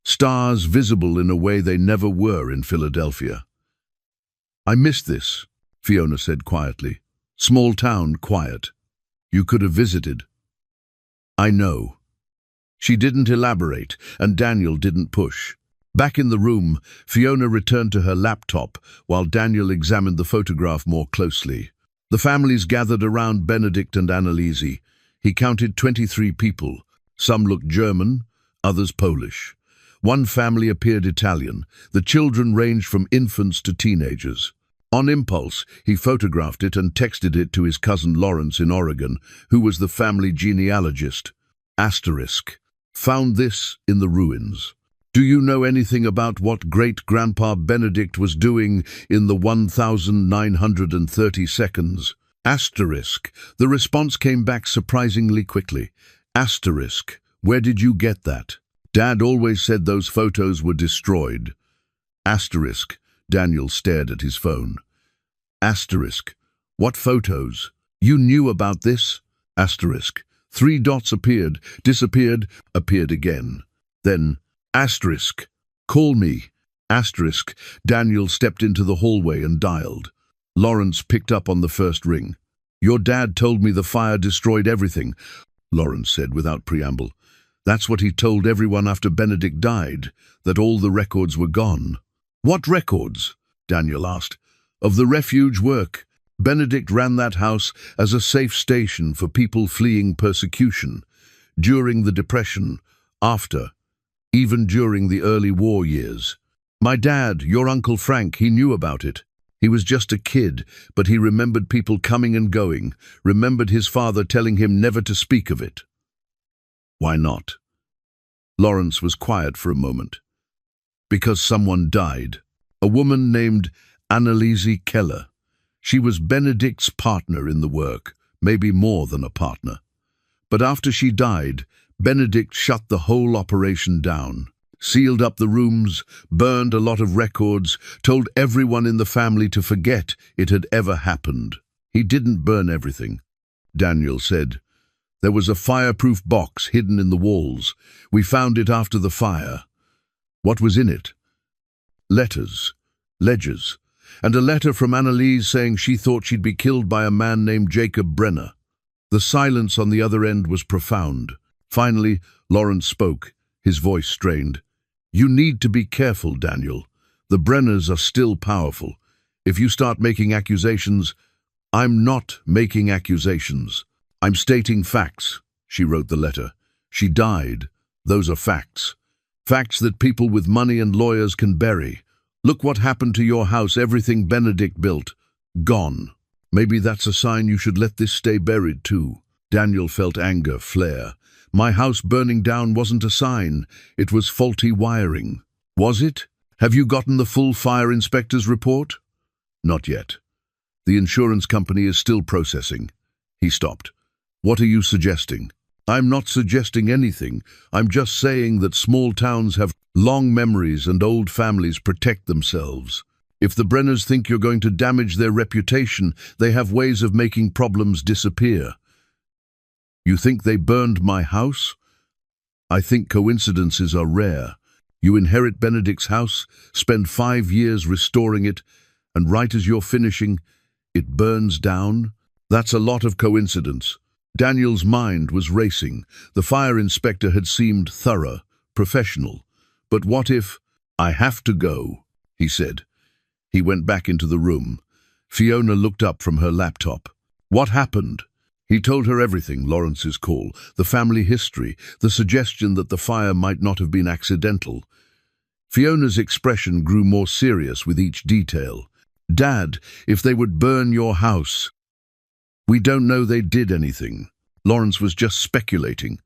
stars visible in a way they never were in Philadelphia. "I miss this," Fiona said quietly. "Small town, quiet. You could have visited." "I know." She didn't elaborate, and Daniel didn't push. Back in the room, Fiona returned to her laptop while Daniel examined the photograph more closely. The families gathered around Benedict and Annalise. He counted 23 people. Some looked German, others Polish. One family appeared Italian. The children ranged from infants to teenagers. On impulse, he photographed it and texted it to his cousin Lawrence in Oregon, who was the family genealogist. Asterisk. Found this in the ruins. Do you know anything about what great-grandpa Benedict was doing in the 1930 seconds? Asterisk. The response came back surprisingly quickly. Asterisk. Where did you get that? Dad always said those photos were destroyed. Asterisk. Daniel stared at his phone. Asterisk. What photos? You knew about this? Asterisk. 3 dots appeared, disappeared, appeared again. Then, asterisk. Call me. Asterisk. Daniel stepped into the hallway and dialed. Lawrence picked up on the first ring. Your dad told me the fire destroyed everything, Lawrence said without preamble. That's what he told everyone after Benedict died, that all the records were gone. What records? Daniel asked. Of the refuge work. Benedict ran that house as a safe station for people fleeing persecution. During the Depression, after, even during the early war years. My dad, your Uncle Frank, he knew about it. He was just a kid, but he remembered people coming and going, remembered his father telling him never to speak of it. Why not? Lawrence was quiet for a moment. Because someone died. A woman named Annalise Keller. She was Benedict's partner in the work, maybe more than a partner. But after she died, Benedict shut the whole operation down, sealed up the rooms, burned a lot of records, told everyone in the family to forget it had ever happened. He didn't burn everything, Daniel said. There was a fireproof box hidden in the walls. We found it after the fire. What was in it? Letters, ledgers, and a letter from Annalise saying she thought she'd be killed by a man named Jacob Brenner. The silence on the other end was profound. Finally, Lawrence spoke, his voice strained. You need to be careful, Daniel. The Brenners are still powerful. If you start making accusations, I'm not making accusations. I'm stating facts, she wrote the letter. She died. Those are facts. Facts that people with money and lawyers can bury. Look what happened to your house, everything Benedict built. Gone. Maybe that's a sign you should let this stay buried too. Daniel felt anger flare. My house burning down wasn't a sign. It was faulty wiring. Was it? Have you gotten the full fire inspector's report? Not yet. The insurance company is still processing. He stopped. What are you suggesting? I'm not suggesting anything. I'm just saying that small towns have long memories and old families protect themselves. If the Brenners think you're going to damage their reputation, they have ways of making problems disappear. You think they burned my house? I think coincidences are rare. You inherit Benedict's house, spend 5 years restoring it, and right as you're finishing, it burns down? That's a lot of coincidence. Daniel's mind was racing. The fire inspector had seemed thorough, professional. But what if— "I have to go," he said. He went back into the room. Fiona looked up from her laptop. What happened? He told her everything: Lawrence's call, the family history, the suggestion that the fire might not have been accidental. Fiona's expression grew more serious with each detail. "Dad, if they would burn your house—" "We don't know they did anything. Lawrence was just speculating,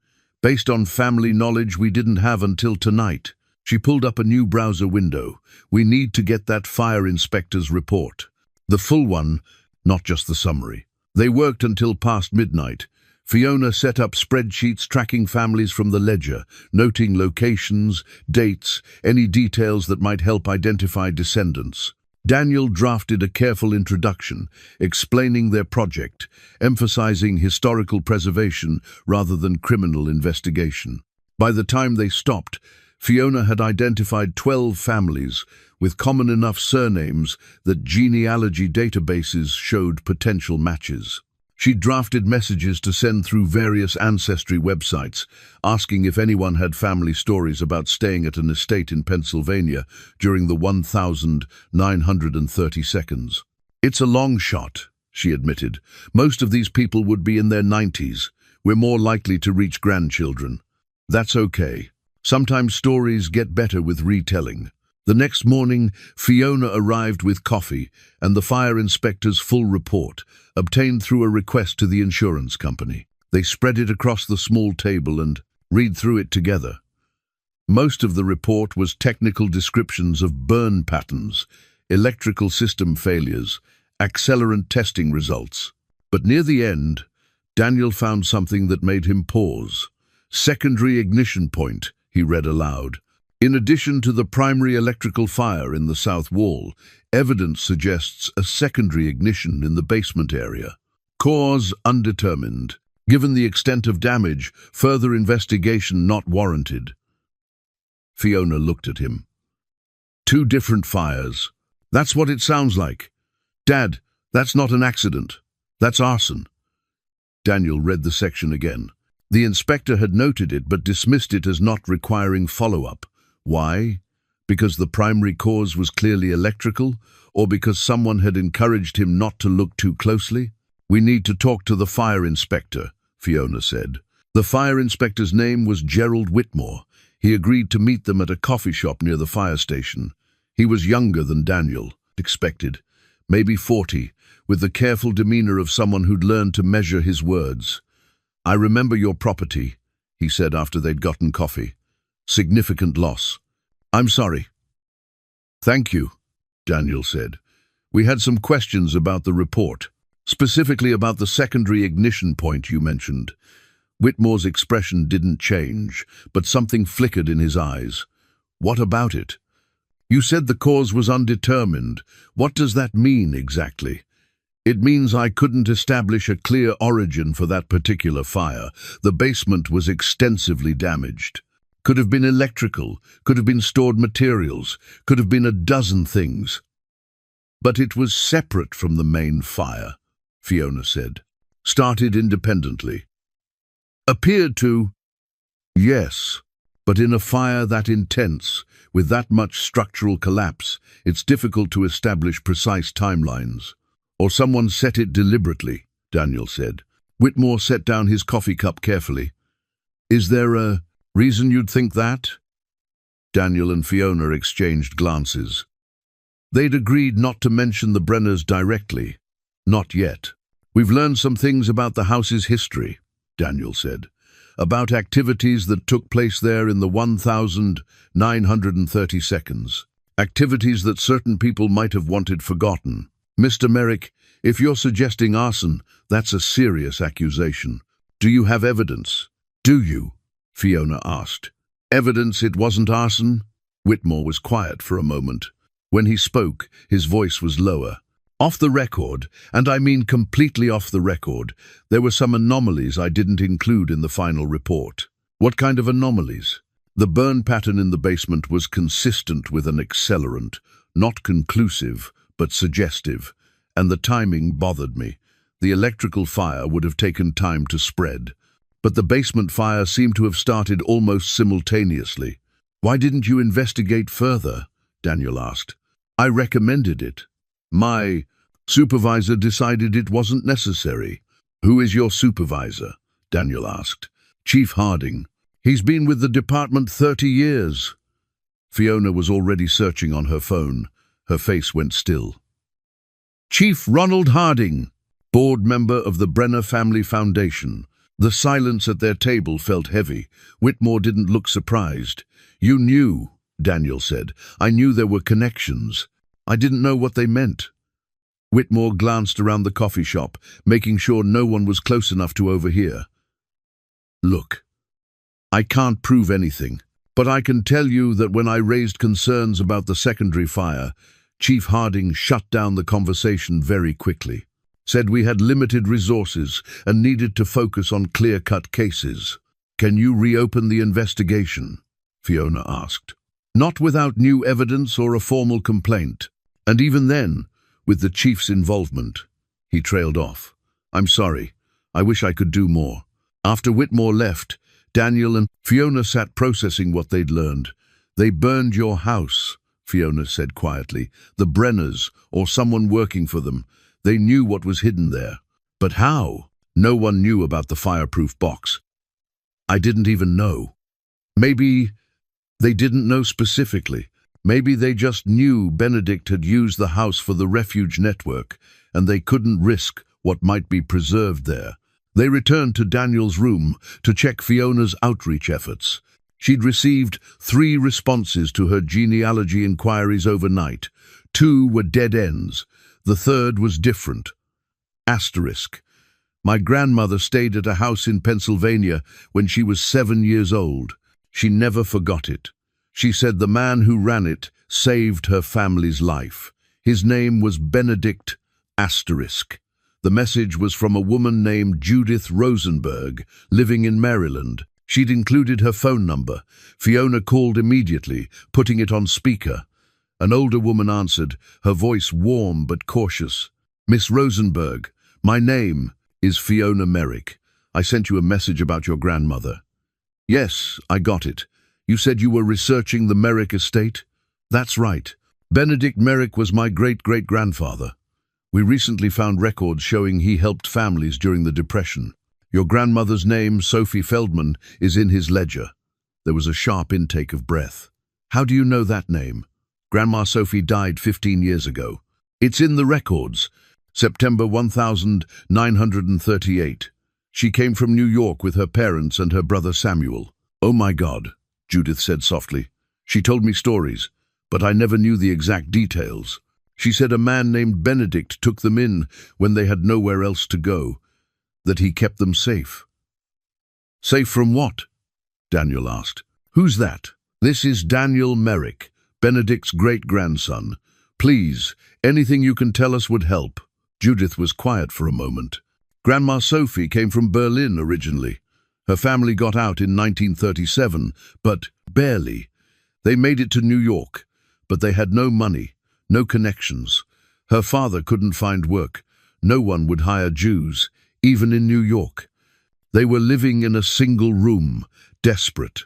based on family knowledge we didn't have until tonight." She pulled up a new browser window. "We need to get that fire inspector's report. The full one, not just the summary." They worked until past midnight. Fiona set up spreadsheets tracking families from the ledger, noting locations, dates, any details that might help identify descendants. Daniel drafted a careful introduction, explaining their project, emphasizing historical preservation rather than criminal investigation. By the time they stopped, Fiona had identified 12 families with common enough surnames that genealogy databases showed potential matches. She drafted messages to send through various ancestry websites, asking if anyone had family stories about staying at an estate in Pennsylvania during the 1,930 seconds. "It's a long shot," she admitted. "Most of these people would be in their 90s. We're more likely to reach grandchildren. That's okay. Sometimes stories get better with retelling." The next morning, Fiona arrived with coffee and the fire inspector's full report, obtained through a request to the insurance company. They spread it across the small table and read through it together. Most of the report was technical descriptions of burn patterns, electrical system failures, accelerant testing results. But near the end, Daniel found something that made him pause. "Secondary ignition point," he read aloud. "In addition to the primary electrical fire in the south wall, evidence suggests a secondary ignition in the basement area. Cause undetermined. Given the extent of damage, further investigation not warranted." Fiona looked at him. "2 different fires. That's what it sounds like. Dad, that's not an accident. That's arson." Daniel read the section again. The inspector had noted it but dismissed it as not requiring follow-up. Why? Because the primary cause was clearly electrical, or because someone had encouraged him not to look too closely? "We need to talk to the fire inspector," Fiona said. The fire inspector's name was Gerald Whitmore. He agreed to meet them at a coffee shop near the fire station. He was younger than Daniel expected, maybe 40, with the careful demeanor of someone who'd learned to measure his words. "I remember your property," he said after they'd gotten coffee. "Significant loss. I'm sorry." "Thank you," Daniel said. "We had some questions about the report, specifically about the secondary ignition point you mentioned." Whitmore's expression didn't change, but something flickered in his eyes. "What about it? You said the cause was undetermined. What does that mean exactly?" "It means I couldn't establish a clear origin for that particular fire. The basement was extensively damaged. Could have been electrical, could have been stored materials, could have been a dozen things. But it was separate from the main fire," Fiona said. "Started independently." "Appeared to—" "Yes, but in a fire that intense, with that much structural collapse, it's difficult to establish precise timelines. Or someone set it deliberately," Daniel said. Whitmore set down his coffee cup carefully. "Is there a reason you'd think that?" Daniel and Fiona exchanged glances. They'd agreed not to mention the Brenners directly. "Not yet. We've learned some things about the house's history," Daniel said. "About activities that took place there in the 1,930 seconds. Activities that certain people might have wanted forgotten. Mr. Merrick, if you're suggesting arson, that's a serious accusation. Do you have evidence?" "Do you?" Fiona asked. "Evidence it wasn't arson?" Whitmore was quiet for a moment. When he spoke, his voice was lower. Off the record, and I mean completely off the record, there were some anomalies I didn't include in the final report. What kind of anomalies? The burn pattern in the basement was consistent with an accelerant, not conclusive, but suggestive, and the timing bothered me. The electrical fire would have taken time to spread, but the basement fire seemed to have started almost simultaneously. Why didn't you investigate further? Daniel asked. I recommended it. My supervisor decided it wasn't necessary. Who is your supervisor? Daniel asked. Chief Harding. He's been with the department 30 years. Fiona was already searching on her phone. Her face went still. Chief Ronald Harding, board member of the Brenner Family Foundation. The silence at their table felt heavy. Whitmore didn't look surprised. You knew, Daniel said. I knew there were connections. I didn't know what they meant. Whitmore glanced around the coffee shop, making sure no one was close enough to overhear. Look, I can't prove anything, but I can tell you that when I raised concerns about the secondary fire, Chief Harding shut down the conversation very quickly. Said we had limited resources and needed to focus on clear-cut cases. Can you reopen the investigation? Fiona asked. Not without new evidence or a formal complaint. And even then, with the chief's involvement. He trailed off. I'm sorry. I wish I could do more. After Whitmore left, Daniel and Fiona sat processing what they'd learned. They burned your house, Fiona said quietly. The Brenners, or someone working for them. They knew what was hidden there. But how? No one knew about the fireproof box. I didn't even know. Maybe they didn't know specifically. Maybe they just knew Benedict had used the house for the refuge network, and they couldn't risk what might be preserved there. They returned to Daniel's room to check Fiona's outreach efforts. She'd received 3 responses to her genealogy inquiries overnight. 2 were dead ends. The 3rd was different. Asterisk. My grandmother stayed at a house in Pennsylvania when she was 7 years old. She never forgot it. She said the man who ran it saved her family's life. His name was Benedict Asterisk. The message was from a woman named Judith Rosenberg, living in Maryland. She'd included her phone number. Fiona called immediately, putting it on speaker. An older woman answered, her voice warm but cautious. Miss Rosenberg, my name is Fiona Merrick. I sent you a message about your grandmother. Yes, I got it. You said you were researching the Merrick estate? That's right. Benedict Merrick was my great-great-grandfather. We recently found records showing he helped families during the Depression. Your grandmother's name, Sophie Feldman, is in his ledger. There was a sharp intake of breath. How do you know that name? Grandma Sophie died 15 years ago. It's in the records. September 1938. She came from New York with her parents and her brother Samuel. Oh my God, Judith said softly. She told me stories, but I never knew the exact details. She said a man named Benedict took them in when they had nowhere else to go, that he kept them safe. Safe from what? Daniel asked. Who's that? This is Daniel Merrick, Benedict's great-grandson. Please, anything you can tell us would help. Judith was quiet for a moment. Grandma Sophie came from Berlin originally. Her family got out in 1937, but barely. They made it to New York, but they had no money. No connections. Her father couldn't find work. No one would hire Jews, even in New York. They were living in a single room, desperate.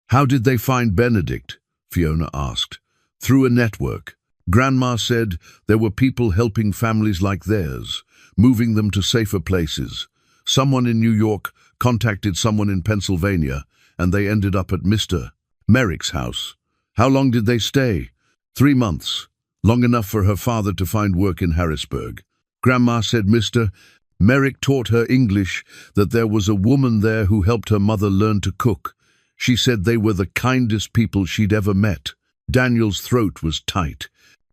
How did they find Benedict? Fiona asked. Through a network. Grandma said there were people helping families like theirs, moving them to safer places. Someone in New York contacted someone in Pennsylvania, and they ended up at Mr. Merrick's house. How long did they stay? 3 months, long enough for her father to find work in Harrisburg. Grandma said Mr. Merrick taught her English, that there was a woman there who helped her mother learn to cook. She said they were the kindest people she'd ever met. Daniel's throat was tight.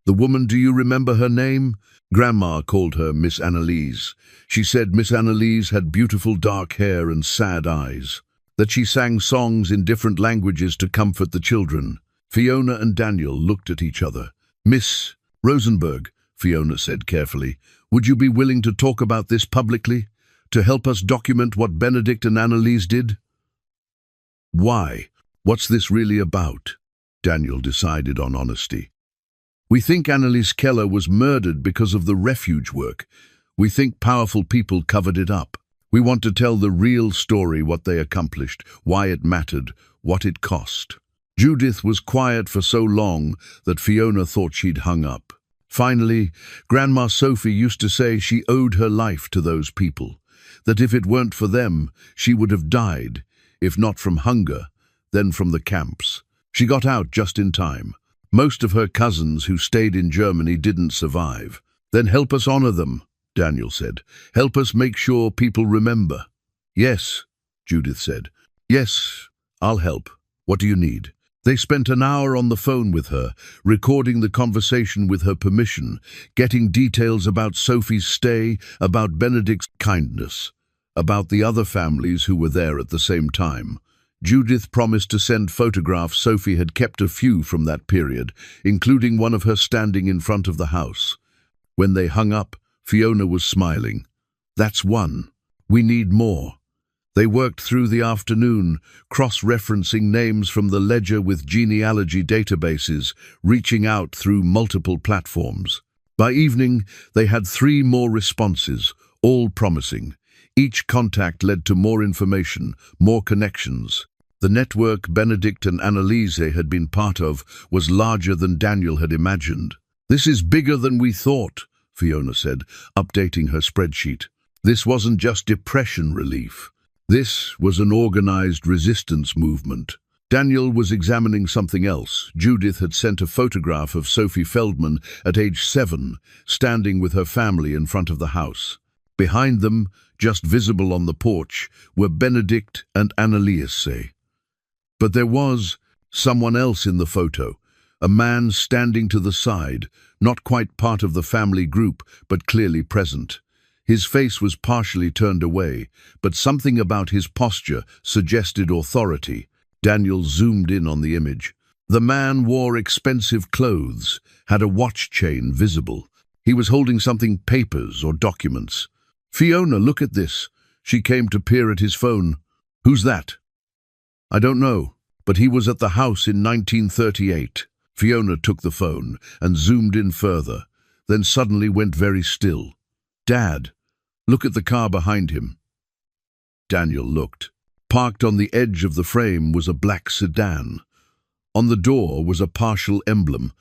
The woman, do you remember her name? Grandma called her Miss Annalise. She said Miss Annalise had beautiful dark hair and sad eyes, that she sang songs in different languages to comfort the children. Fiona and Daniel looked at each other. "Miss Rosenberg," Fiona said carefully, "would you be willing to talk about this publicly? To help us document what Benedict and Annalise did?" "Why? What's this really about?" Daniel decided on honesty. "We think Annalise Keller was murdered because of the refuge work. We think powerful people covered it up. We want to tell the real story, what they accomplished, why it mattered, what it cost." Judith was quiet for so long that Fiona thought she'd hung up. Finally, Grandma Sophie used to say she owed her life to those people, that if it weren't for them, she would have died, if not from hunger, then from the camps. She got out just in time. Most of her cousins who stayed in Germany didn't survive. "Then help us honor them," Daniel said. "Help us make sure people remember." "Yes," Judith said. "Yes, I'll help. What do you need?" They spent an hour on the phone with her, recording the conversation with her permission, getting details about Sophie's stay, about Benedict's kindness, about the other families who were there at the same time. Judith promised to send photographs. Sophie had kept a few from that period, including one of her standing in front of the house. When they hung up, Fiona was smiling. "That's one. We need more." They worked through the afternoon, cross-referencing names from the ledger with genealogy databases, reaching out through multiple platforms. By evening, they had 3 more responses, all promising. Each contact led to more information, more connections. The network Benedict and Annalise had been part of was larger than Daniel had imagined. "This is bigger than we thought," Fiona said, updating her spreadsheet. "This wasn't just depression relief. This was an organized resistance movement." Daniel was examining something else. Judith had sent a photograph of Sophie Feldman at age 7, standing with her family in front of the house. Behind them, just visible on the porch, were Benedict and Annalise. But there was someone else in the photo, a man standing to the side, not quite part of the family group, but clearly present. His face was partially turned away, but something about his posture suggested authority. Daniel zoomed in on the image. The man wore expensive clothes, had a watch chain visible. He was holding something, papers or documents. "Fiona, look at this." She came to peer at his phone. "Who's that?" "I don't know, but he was at the house in 1938. Fiona took the phone and zoomed in further, then suddenly went very still. "Dad, look at the car behind him." Daniel looked. Parked on the edge of the frame was a black sedan. On the door was a partial emblem.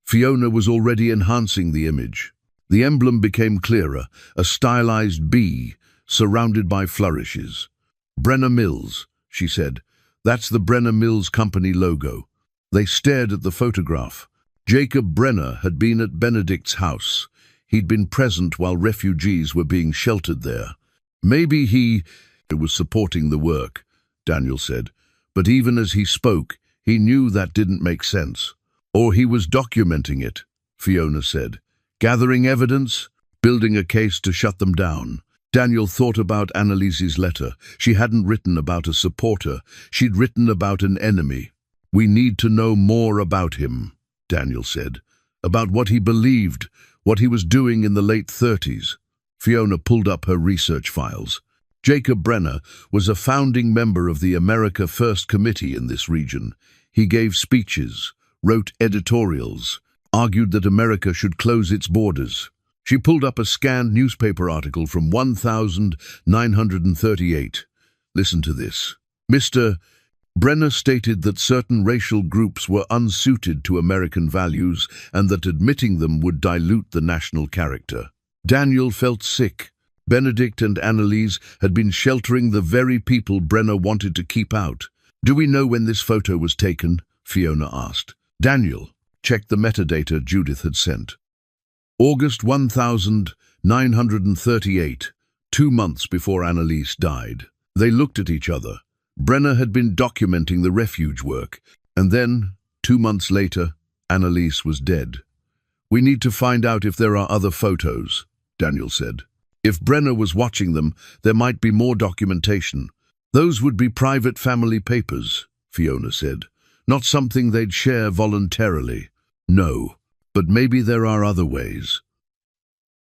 Fiona was already enhancing the image. The emblem became clearer, a stylized B, surrounded by flourishes. "Brenner Mills," she said. "That's the Brenner Mills Company logo." They stared at the photograph. Jacob Brenner had been at Benedict's house. He'd been present while refugees were being sheltered there. "Maybe he was supporting the work," Daniel said. But even as he spoke, he knew that didn't make sense. "Or he was documenting it," Fiona said. "Gathering evidence, building a case to shut them down." Daniel thought about Annalise's letter. She hadn't written about a supporter. She'd written about an enemy. "We need to know more about him," Daniel said. "About what he believed, what he was doing in the late 30s. Fiona pulled up her research files. Jacob Brenner was a founding member of the America First Committee in this region. He gave speeches, wrote editorials, argued that America should close its borders. She pulled up a scanned newspaper article from 1938. Listen to this. Mr. Brenner stated that certain racial groups were unsuited to American values and that admitting them would dilute the national character. Daniel felt sick. Benedict and Annalise had been sheltering the very people Brenner wanted to keep out. "Do we know when this photo was taken?" Fiona asked. Daniel checked the metadata Judith had sent. August 1938, 2 months before Annalise died. They looked at each other. Brenner had been documenting the refuge work, and then, 2 months later, Annalise was dead. "We need to find out if there are other photos," Daniel said. "If Brenner was watching them, there might be more documentation." "Those would be private family papers," Fiona said. not something they'd share voluntarily. No, but maybe there are other ways.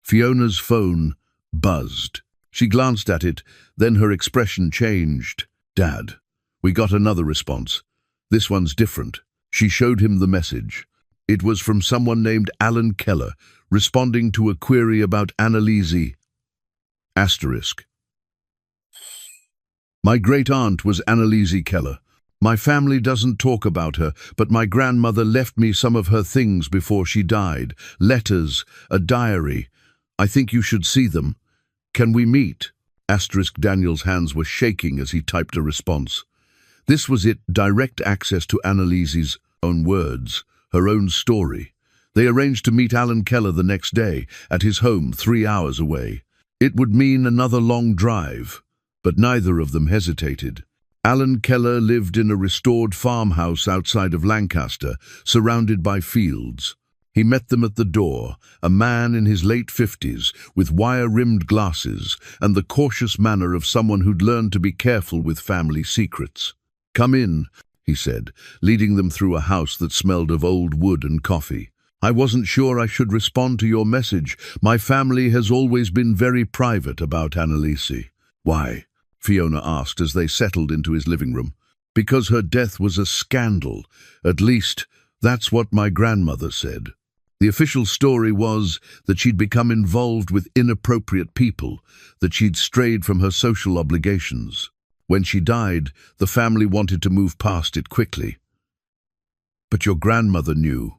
Fiona's phone buzzed. She glanced at it, then her expression changed. "Dad." We got another response. "This one's different." She showed him the message. It was from someone named Alan Keller, responding to a query about Annalise. Asterisk. My great-aunt was Annalise Keller. My family doesn't talk about her, but my grandmother left me some of her things before she died. Letters, a diary. I think you should see them. Can we meet? Asterisk. Daniel's hands were shaking as he typed a response. This was it, direct access to Annalise's own words, her own story. They arranged to meet Alan Keller the next day, at his home 3 hours away. It would mean another long drive, but neither of them hesitated. Alan Keller lived in a restored farmhouse outside of Lancaster, surrounded by fields. He met them at the door, a man in his late 50s, with wire-rimmed glasses and the cautious manner of someone who'd learned to be careful with family secrets. "Come in," he said, leading them through a house that smelled of old wood and coffee. "I wasn't sure I should respond to your message. My family has always been very private about Annalise." "Why?" Fiona asked as they settled into his living room. "Because her death was a scandal. At least, that's what my grandmother said. The official story was that she'd become involved with inappropriate people, that she'd strayed from her social obligations. When she died, the family wanted to move past it quickly." "But your grandmother knew,"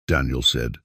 Daniel said.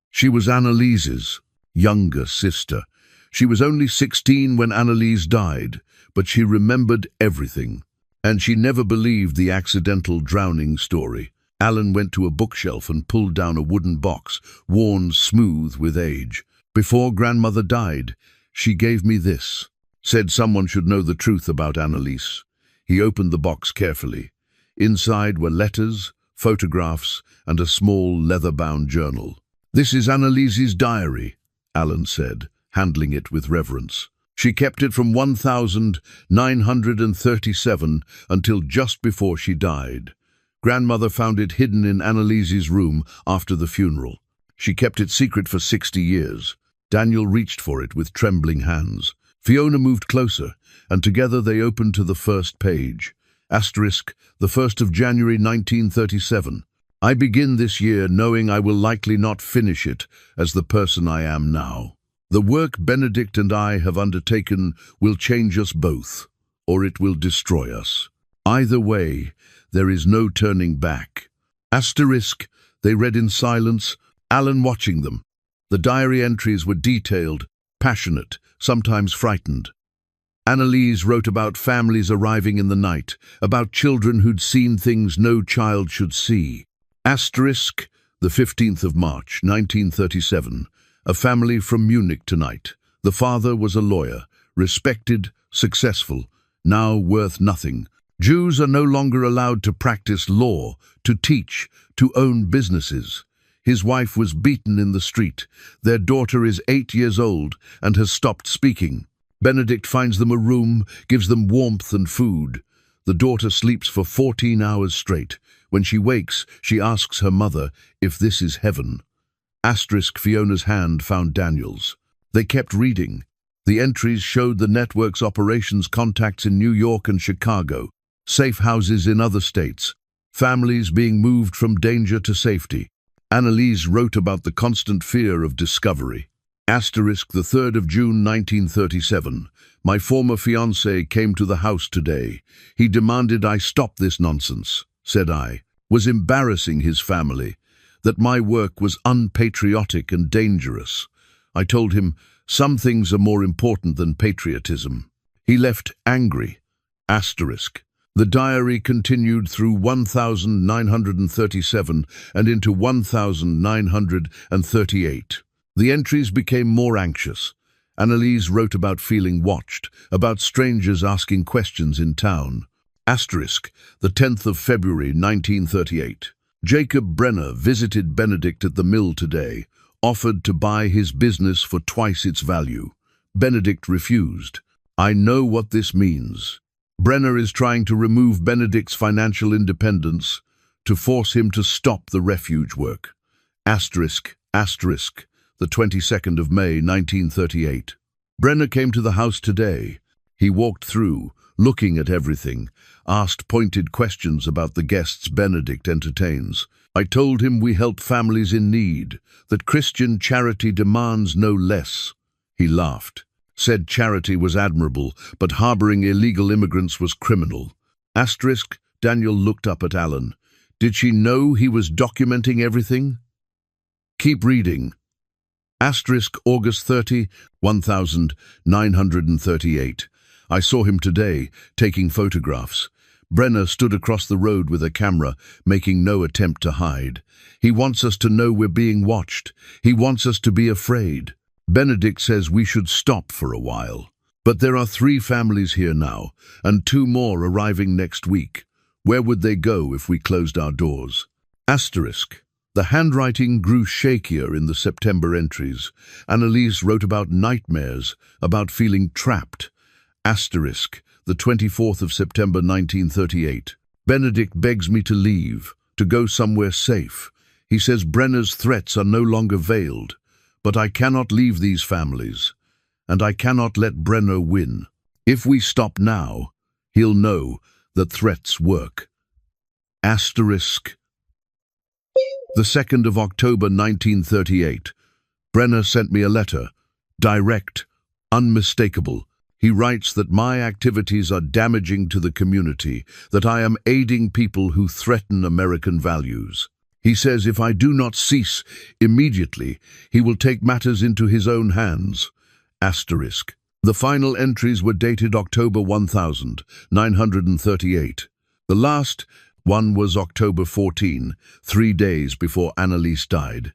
"She was Annalise's younger sister. She was only 16 when Annalise died, but she remembered everything. And she never believed the accidental drowning story." Alan went to a bookshelf and pulled down a wooden box, worn smooth with age. "Before grandmother died, she gave me this. Said someone should know the truth about Annalise." He opened the box carefully. Inside were letters, photographs, and a small leather-bound journal. "This is Annalise's diary," Alan said, handling it with reverence. "She kept it from 1937 until just before she died. Grandmother found it hidden in Annalise's room after the funeral. She kept it secret for 60 years. Daniel reached for it with trembling hands. Fiona moved closer, and together they opened to the first page. Asterisk, the 1st of January 1937. "I begin this year knowing I will likely not finish it as the person I am now. The work Benedict and I have undertaken will change us both, or it will destroy us. Either way, there is no turning back." Asterisk, they read in silence, Alan watching them. The diary entries were detailed, passionate, sometimes frightened. Annalise wrote about families arriving in the night, about children who'd seen things no child should see. Asterisk, the 15th of March, 1937. A family from Munich tonight. The father was a lawyer, respected, successful, now worth nothing. Jews are no longer allowed to practice law, to teach, to own businesses. His wife was beaten in the street. Their daughter is 8 years old and has stopped speaking. Benedict finds them a room, gives them warmth and food. The daughter sleeps for 14 hours straight. When she wakes, she asks her mother if this is heaven. Asterisk, Fiona's hand found Daniel's. They kept reading. The entries showed the network's operations contacts in New York and Chicago, safe houses in other states, families being moved from danger to safety. Annalise wrote about the constant fear of discovery. Asterisk, the 3rd of June 1937. My former fiancé came to the house today. He demanded I stop this nonsense, said I. Was embarrassing his family. That my work was unpatriotic and dangerous. I told him, some things are more important than patriotism. He left angry. Asterisk. The diary continued through 1937 and into 1938. The entries became more anxious. Annalise wrote about feeling watched, about strangers asking questions in town. Asterisk. The 10th of February 1938. Jacob Brenner visited Benedict at the mill today, offered to buy his business for twice its value. Benedict refused. I know what this means. Brenner is trying to remove Benedict's financial independence to force him to stop the refuge work. Asterisk, asterisk, the 22nd of May, 1938. Brenner came to the house today. He walked through, looking at everything, asked pointed questions about the guests Benedict entertains. I told him we help families in need, that Christian charity demands no less. He laughed, said charity was admirable, but harboring illegal immigrants was criminal. Asterisk, Daniel looked up at Alan. Did she know he was documenting everything? Keep reading. Asterisk, August 30, 1938. I saw him today, taking photographs. Brenner stood across the road with a camera, making no attempt to hide. He wants us to know we're being watched. He wants us to be afraid. Benedict says we should stop for a while. But there are 3 families here now, and 2 more arriving next week. Where would they go if we closed our doors? Asterisk. The handwriting grew shakier in the September entries. Annalise wrote about nightmares, about feeling trapped. Asterisk. The 24th of September 1938. Benedict begs me to leave, to go somewhere safe. He says Brenner's threats are no longer veiled. But I cannot leave these families, and I cannot let Brenner win. If we stop now, he'll know that threats work. Asterisk. The 2nd of October 1938. Brenner sent me a letter, direct, unmistakable. He writes that my activities are damaging to the community, that I am aiding people who threaten American values. He says if I do not cease immediately, he will take matters into his own hands. Asterisk. The final entries were dated October 1938. The last one was October 14, 3 days before Annalise died.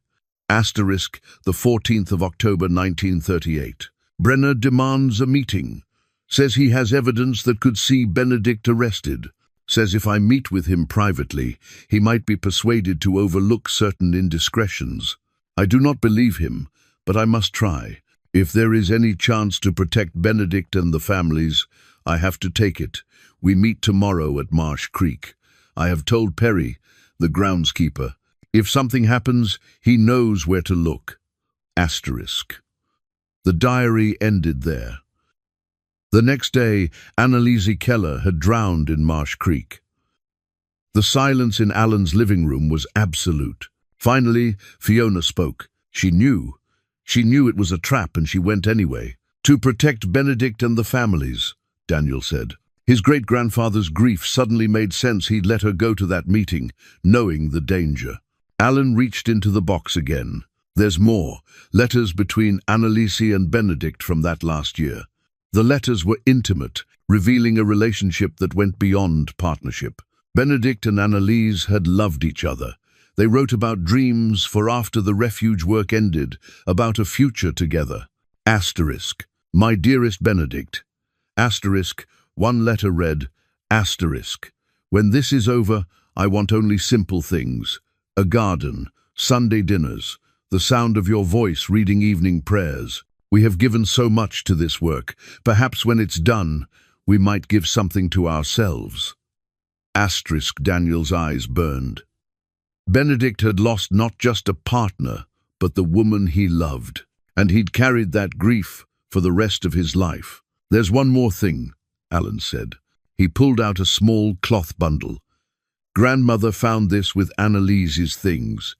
Asterisk. The 14th of October 1938. Brenner demands a meeting. Says he has evidence that could see Benedict arrested. Says if I meet with him privately, he might be persuaded to overlook certain indiscretions. I do not believe him, but I must try. If there is any chance to protect Benedict and the families, I have to take it. We meet tomorrow at Marsh Creek. I have told Perry, the groundskeeper, if something happens, he knows where to look. Asterisk. The diary ended there. The next day, Annalise Keller had drowned in Marsh Creek. The silence in Alan's living room was absolute. Finally, Fiona spoke. She knew it was a trap, and she went anyway. To protect Benedict and the families, Daniel said. His great-grandfather's grief suddenly made sense. He'd let her go to that meeting, knowing the danger. Alan reached into the box again. There's more. Letters between Annalise and Benedict from that last year. The letters were intimate, revealing a relationship that went beyond partnership. Benedict and Annalise had loved each other. They wrote about dreams for after the refuge work ended, about a future together. Asterisk. My dearest Benedict. Asterisk. One letter read, asterisk. When this is over, I want only simple things. A garden, Sunday dinners, the sound of your voice reading evening prayers. We have given so much to this work. Perhaps when it's done, we might give something to ourselves. Asterisk. Daniel's eyes burned. Benedict had lost not just a partner, but the woman he loved, and he'd carried that grief for the rest of his life. There's one more thing, Alan said. He pulled out a small cloth bundle. Grandmother found this with Annalise's things.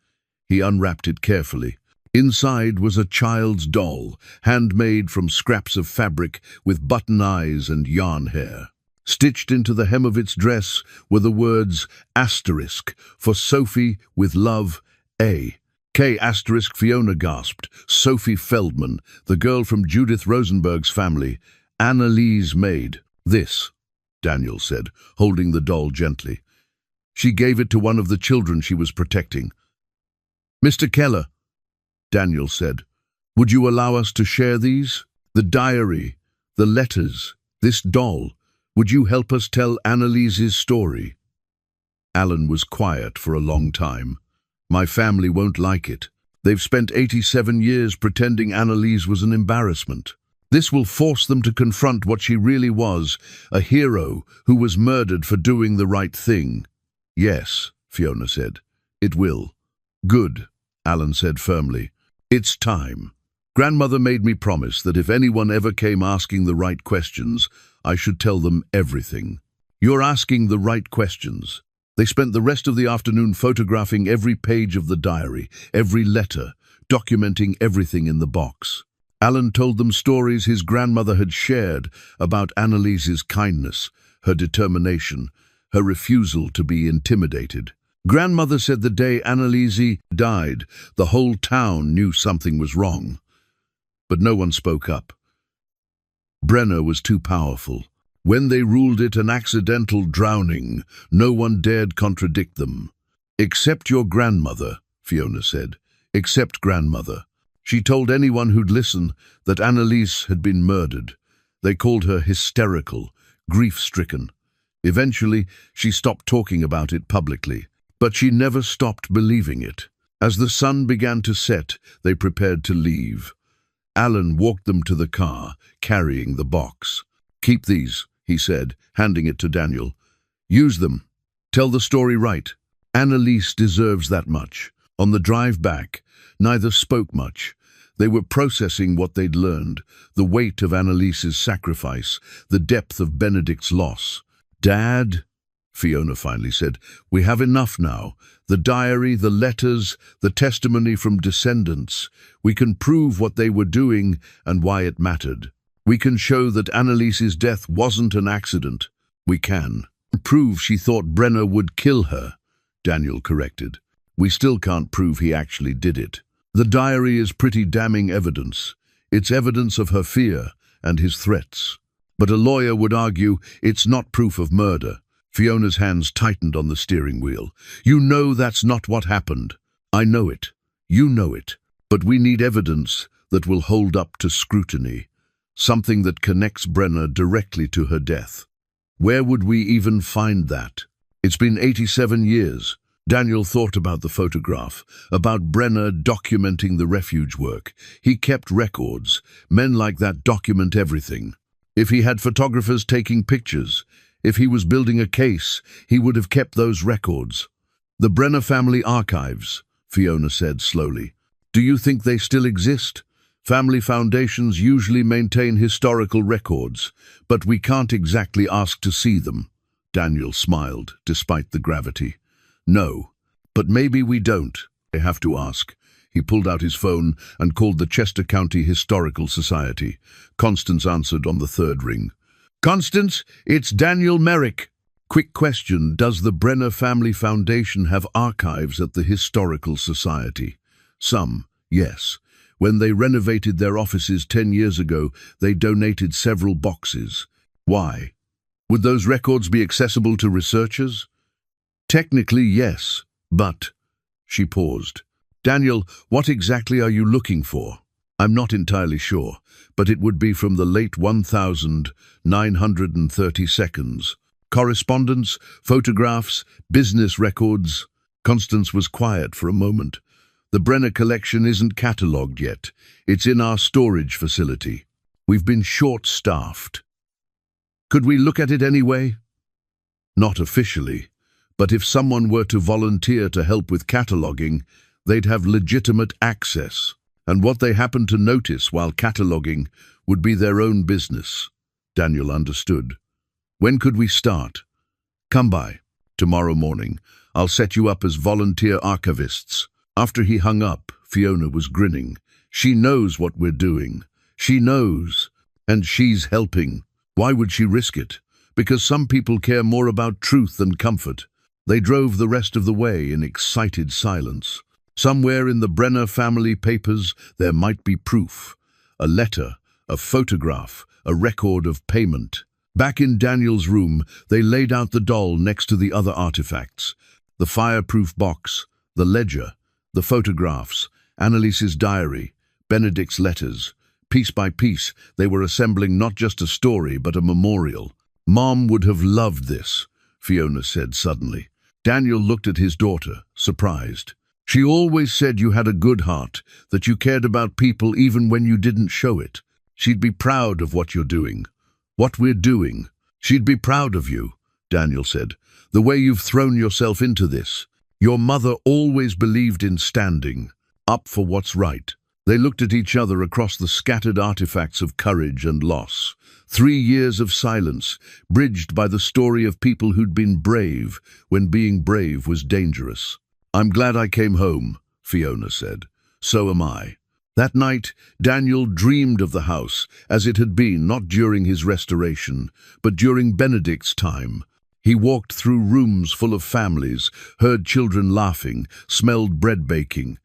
He unwrapped it carefully. Inside was a child's doll, handmade from scraps of fabric with button eyes and yarn hair. Stitched into the hem of its dress were the words asterisk for Sophie with love, A. K. Asterisk. Fiona gasped. Sophie Feldman, the girl from Judith Rosenberg's family. Annalise made this, Daniel said, holding the doll gently. She gave it to one of the children she was protecting. Mr. Keller, Daniel said, would you allow us to share these? The diary, the letters, this doll. Would you help us tell Annalise's story? Alan was quiet for a long time. My family won't like it. They've spent 87 years pretending Annalise was an embarrassment. This will force them to confront what she really was, a hero who was murdered for doing the right thing. Yes, Fiona said. It will. Good, Alan said firmly. It's time. Grandmother made me promise that if anyone ever came asking the right questions, I should tell them everything. You're asking the right questions. They spent the rest of the afternoon photographing every page of the diary, every letter, documenting everything in the box. Alan told them stories his grandmother had shared about Annalise's kindness, her determination, her refusal to be intimidated. Grandmother said the day Annalise died, the whole town knew something was wrong. But no one spoke up. Brenner was too powerful. When they ruled it an accidental drowning, no one dared contradict them. "Except your grandmother," Fiona said. "Except grandmother." She told anyone who'd listen that Annalise had been murdered. They called her hysterical, grief-stricken. Eventually, she stopped talking about it publicly, but she never stopped believing it. As the sun began to set, they prepared to leave. Alan walked them to the car, carrying the box. "Keep these," he said, handing it to Daniel. "Use them. Tell the story right. Annalise deserves that much." On the drive back, neither spoke much. They were processing what they'd learned, the weight of Annalise's sacrifice, the depth of Benedict's loss. "Dad," Fiona finally said, "we have enough now. The diary, the letters, the testimony from descendants. We can prove what they were doing and why it mattered. We can show that Annalise's death wasn't an accident. We can prove she thought Brenner would kill her," Daniel corrected. "We still can't prove he actually did it. The diary is pretty damning evidence. It's evidence of her fear and his threats. But a lawyer would argue it's not proof of murder." Fiona's hands tightened on the steering wheel. "You know that's not what happened." "I know it. You know it. But we need evidence that will hold up to scrutiny. Something that connects Brenner directly to her death. Where would we even find that? It's been 87 years. Daniel thought about the photograph, about Brenner documenting the refuge work. He kept records. Men like that document everything. If he had photographers taking pictures, if he was building a case, he would have kept those records. "The Brenner family archives," Fiona said slowly. "Do you think they still exist? Family foundations usually maintain historical records, but we can't exactly ask to see them." Daniel smiled, despite the gravity. "No, but maybe we don't. I have to ask." He pulled out his phone and called the Chester County Historical Society. Constance answered on the third ring. "Constance, it's Daniel Merrick. Quick question, does the Brenner Family Foundation have archives at the Historical Society?" "Some, yes. When they renovated their offices 10 years ago, they donated several boxes." "Why? Would those records be accessible to researchers?" "Technically, yes, but..." She paused. "Daniel, what exactly are you looking for?" "I'm not entirely sure, but it would be from the late 1932. Correspondence, photographs, business records." Constance was quiet for a moment. "The Brenner collection isn't catalogued yet. It's in our storage facility. We've been short-staffed." "Could we look at it anyway?" "Not officially, but if someone were to volunteer to help with cataloguing, they'd have legitimate access. And what they happen to notice while cataloguing would be their own business." Daniel understood. "When could we start?" "Come by. Tomorrow morning. I'll set you up as volunteer archivists." After he hung up, Fiona was grinning. "She knows what we're doing. She knows. And she's helping. Why would she risk it? Because some people care more about truth than comfort." They drove the rest of the way in excited silence. Somewhere in the Brenner family papers there might be proof. A letter, a photograph, a record of payment. Back in Daniel's room, they laid out the doll next to the other artifacts. The fireproof box, the ledger, the photographs, Annalise's diary, Benedict's letters. Piece by piece, they were assembling not just a story, but a memorial. "Mom would have loved this," Fiona said suddenly. Daniel looked at his daughter, surprised. "She always said you had a good heart, that you cared about people even when you didn't show it." She'd be proud of what you're doing. What we're doing. She'd be proud of you, Daniel said. The way you've thrown yourself into this. Your mother always believed in standing up for what's right. They looked at each other across the scattered artifacts of courage and loss. 3 years of silence, bridged by the story of people who'd been brave when being brave was dangerous. I'm glad I came home, Fiona said. So am I. That night, Daniel dreamed of the house as it had been, not during his restoration, but during Benedict's time. He walked through rooms full of families, heard children laughing, smelled bread baking.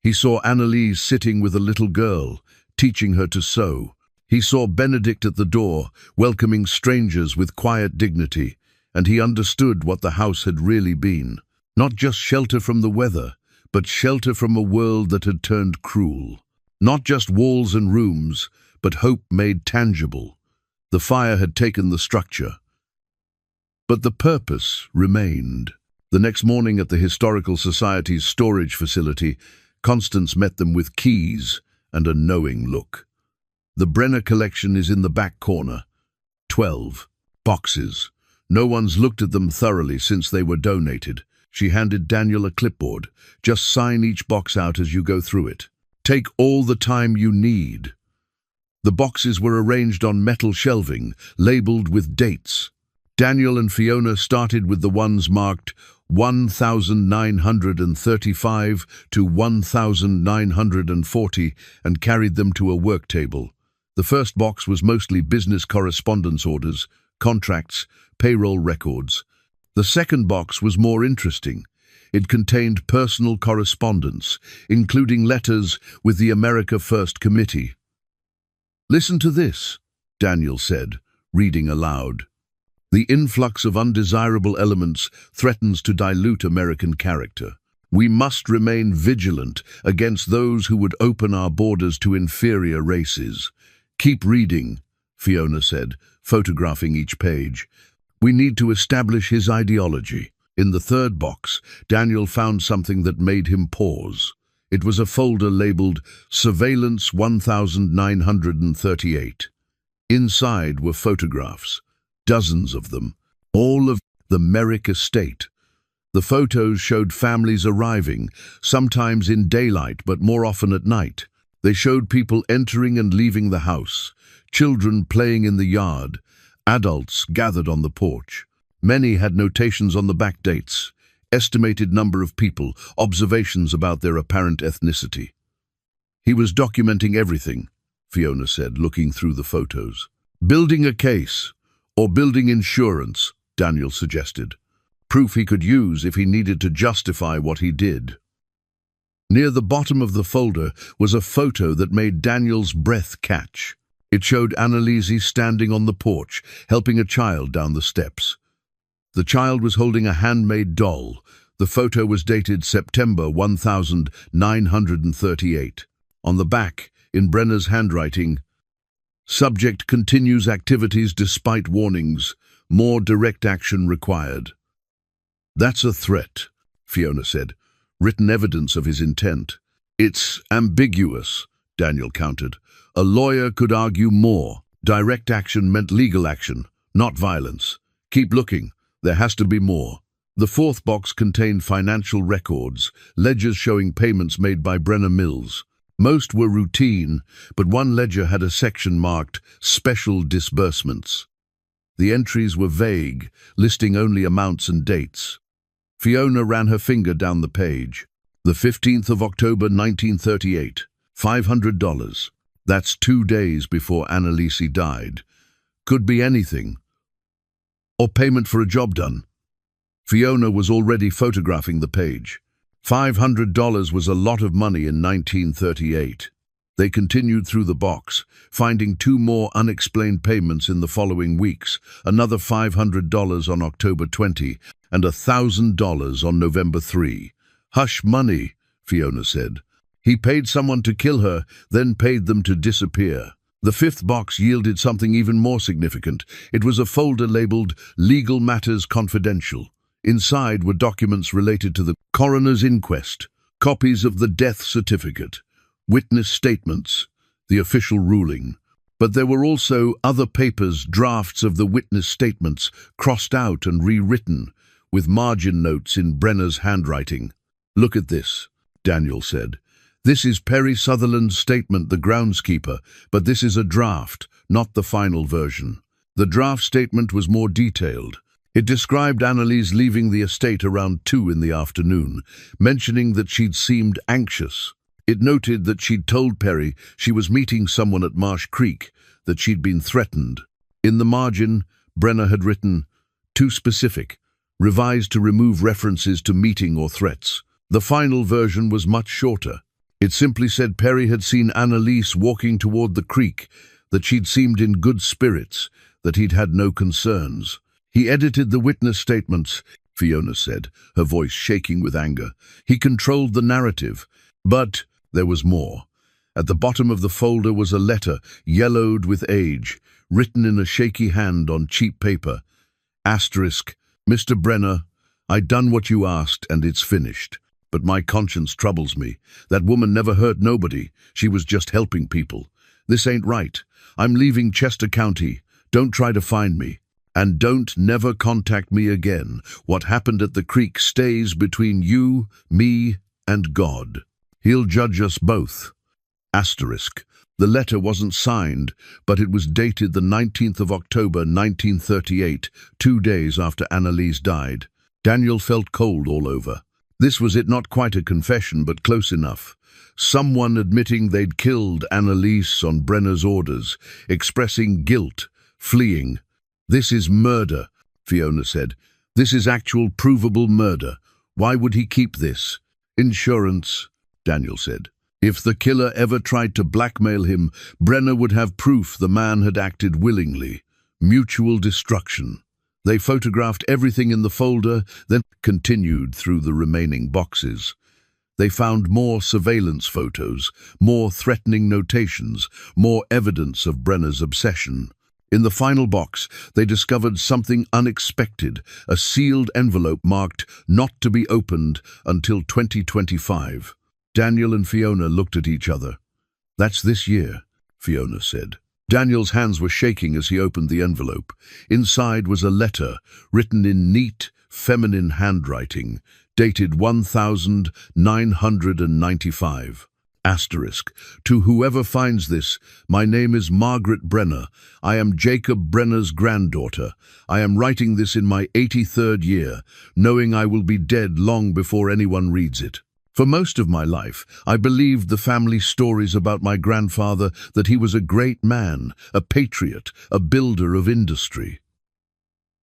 He saw Annalise sitting with a little girl, teaching her to sew. He saw Benedict at the door, welcoming strangers with quiet dignity, and he understood what the house had really been. Not just shelter from the weather, but shelter from a world that had turned cruel. Not just walls and rooms, but hope made tangible. The fire had taken the structure, but the purpose remained. The next morning at the Historical Society's storage facility, Constance met them with keys and a knowing look. The Brenner collection is in the back corner. 12 boxes. No one's looked at them thoroughly since they were donated. She handed Daniel a clipboard. Just sign each box out as you go through it. Take all the time you need. The boxes were arranged on metal shelving, labeled with dates. Daniel and Fiona started with the ones marked 1935 to 1940 and carried them to a work table. The first box was mostly business correspondence orders, contracts, payroll records. The second box was more interesting. It contained personal correspondence, including letters with the America First Committee. Listen to this, Daniel said, reading aloud. The influx of undesirable elements threatens to dilute American character. We must remain vigilant against those who would open our borders to inferior races. Keep reading, Fiona said, photographing each page. We need to establish his ideology. In the third box, Daniel found something that made him pause. It was a folder labeled Surveillance 1938. Inside were photographs, dozens of them, all of the Merrick estate. The photos showed families arriving, sometimes in daylight but more often at night. They showed people entering and leaving the house, children playing in the yard, adults gathered on the porch. Many had notations on the back dates, estimated number of people, observations about their apparent ethnicity. He was documenting everything, Fiona said, looking through the photos. Building a case, or building insurance, Daniel suggested. Proof he could use if he needed to justify what he did. Near the bottom of the folder was a photo that made Daniel's breath catch. It showed Annalise standing on the porch, helping a child down the steps. The child was holding a handmade doll. The photo was dated September 1938. On the back, in Brenner's handwriting, subject continues activities despite warnings. More direct action required. That's a threat, Fiona said. Written evidence of his intent. It's ambiguous, Daniel countered. A lawyer could argue more. Direct action meant legal action, not violence. Keep looking. There has to be more. The fourth box contained financial records, ledgers showing payments made by Brenner Mills. Most were routine, but one ledger had a section marked Special Disbursements. The entries were vague, listing only amounts and dates. Fiona ran her finger down the page. The 15th of October 1938, $500. That's 2 days before Annalise died. Could be anything. Or payment for a job done. Fiona was already photographing the page. $500 was a lot of money in 1938. They continued through the box, finding 2 more unexplained payments in the following weeks, another $500 on October 20, and $1,000 on November 3. Hush money, Fiona said. He paid someone to kill her, then paid them to disappear. The fifth box yielded something even more significant. It was a folder labeled Legal Matters Confidential. Inside were documents related to the coroner's inquest, copies of the death certificate, witness statements, the official ruling. But there were also other papers, drafts of the witness statements, crossed out and rewritten, with margin notes in Brenner's handwriting. "Look at this," Daniel said. "This is Perry Sutherland's statement, the groundskeeper, but this is a draft, not the final version." The draft statement was more detailed. It described Annalise leaving the estate around 2 in the afternoon, mentioning that she'd seemed anxious. It noted that she'd told Perry she was meeting someone at Marsh Creek, that she'd been threatened. In the margin, Brenner had written, "Too specific, revised to remove references to meeting or threats." The final version was much shorter. It simply said Perry had seen Annalise walking toward the creek, that she'd seemed in good spirits, that he'd had no concerns. "He edited the witness statements," Fiona said, her voice shaking with anger. "He controlled the narrative. But there was more. At the bottom of the folder was a letter, yellowed with age, written in a shaky hand on cheap paper. Asterisk, "Mr. Brenner, I'd done what you asked and it's finished. But my conscience troubles me. That woman never hurt nobody. She was just helping people. This ain't right. I'm leaving Chester County. Don't try to find me. And don't never contact me again. What happened at the creek stays between you, me, and God. He'll judge us both." Asterisk. The letter wasn't signed, but it was dated the 19th of October 1938, 2 days after Annalise died. Daniel felt cold all over. This was it, not quite a confession, but close enough. Someone admitting they'd killed Annalise on Brenner's orders, expressing guilt, fleeing. "This is murder," Fiona said. "This is actual provable murder. Why would he keep this?" "Insurance," Daniel said. "If the killer ever tried to blackmail him, Brenner would have proof the man had acted willingly. Mutual destruction." They photographed everything in the folder, then continued through the remaining boxes. They found more surveillance photos, more threatening notations, more evidence of Brenner's obsession. In the final box, they discovered something unexpected, a sealed envelope marked "Not to be opened until 2025. Daniel and Fiona looked at each other. "That's this year," Fiona said. Daniel's hands were shaking as he opened the envelope. Inside was a letter, written in neat, feminine handwriting, dated 1995. Asterisk. "To whoever finds this, my name is Margaret Brenner. I am Jacob Brenner's granddaughter. I am writing this in my 83rd year, knowing I will be dead long before anyone reads it. For most of my life, I believed the family stories about my grandfather, that he was a great man, a patriot, a builder of industry.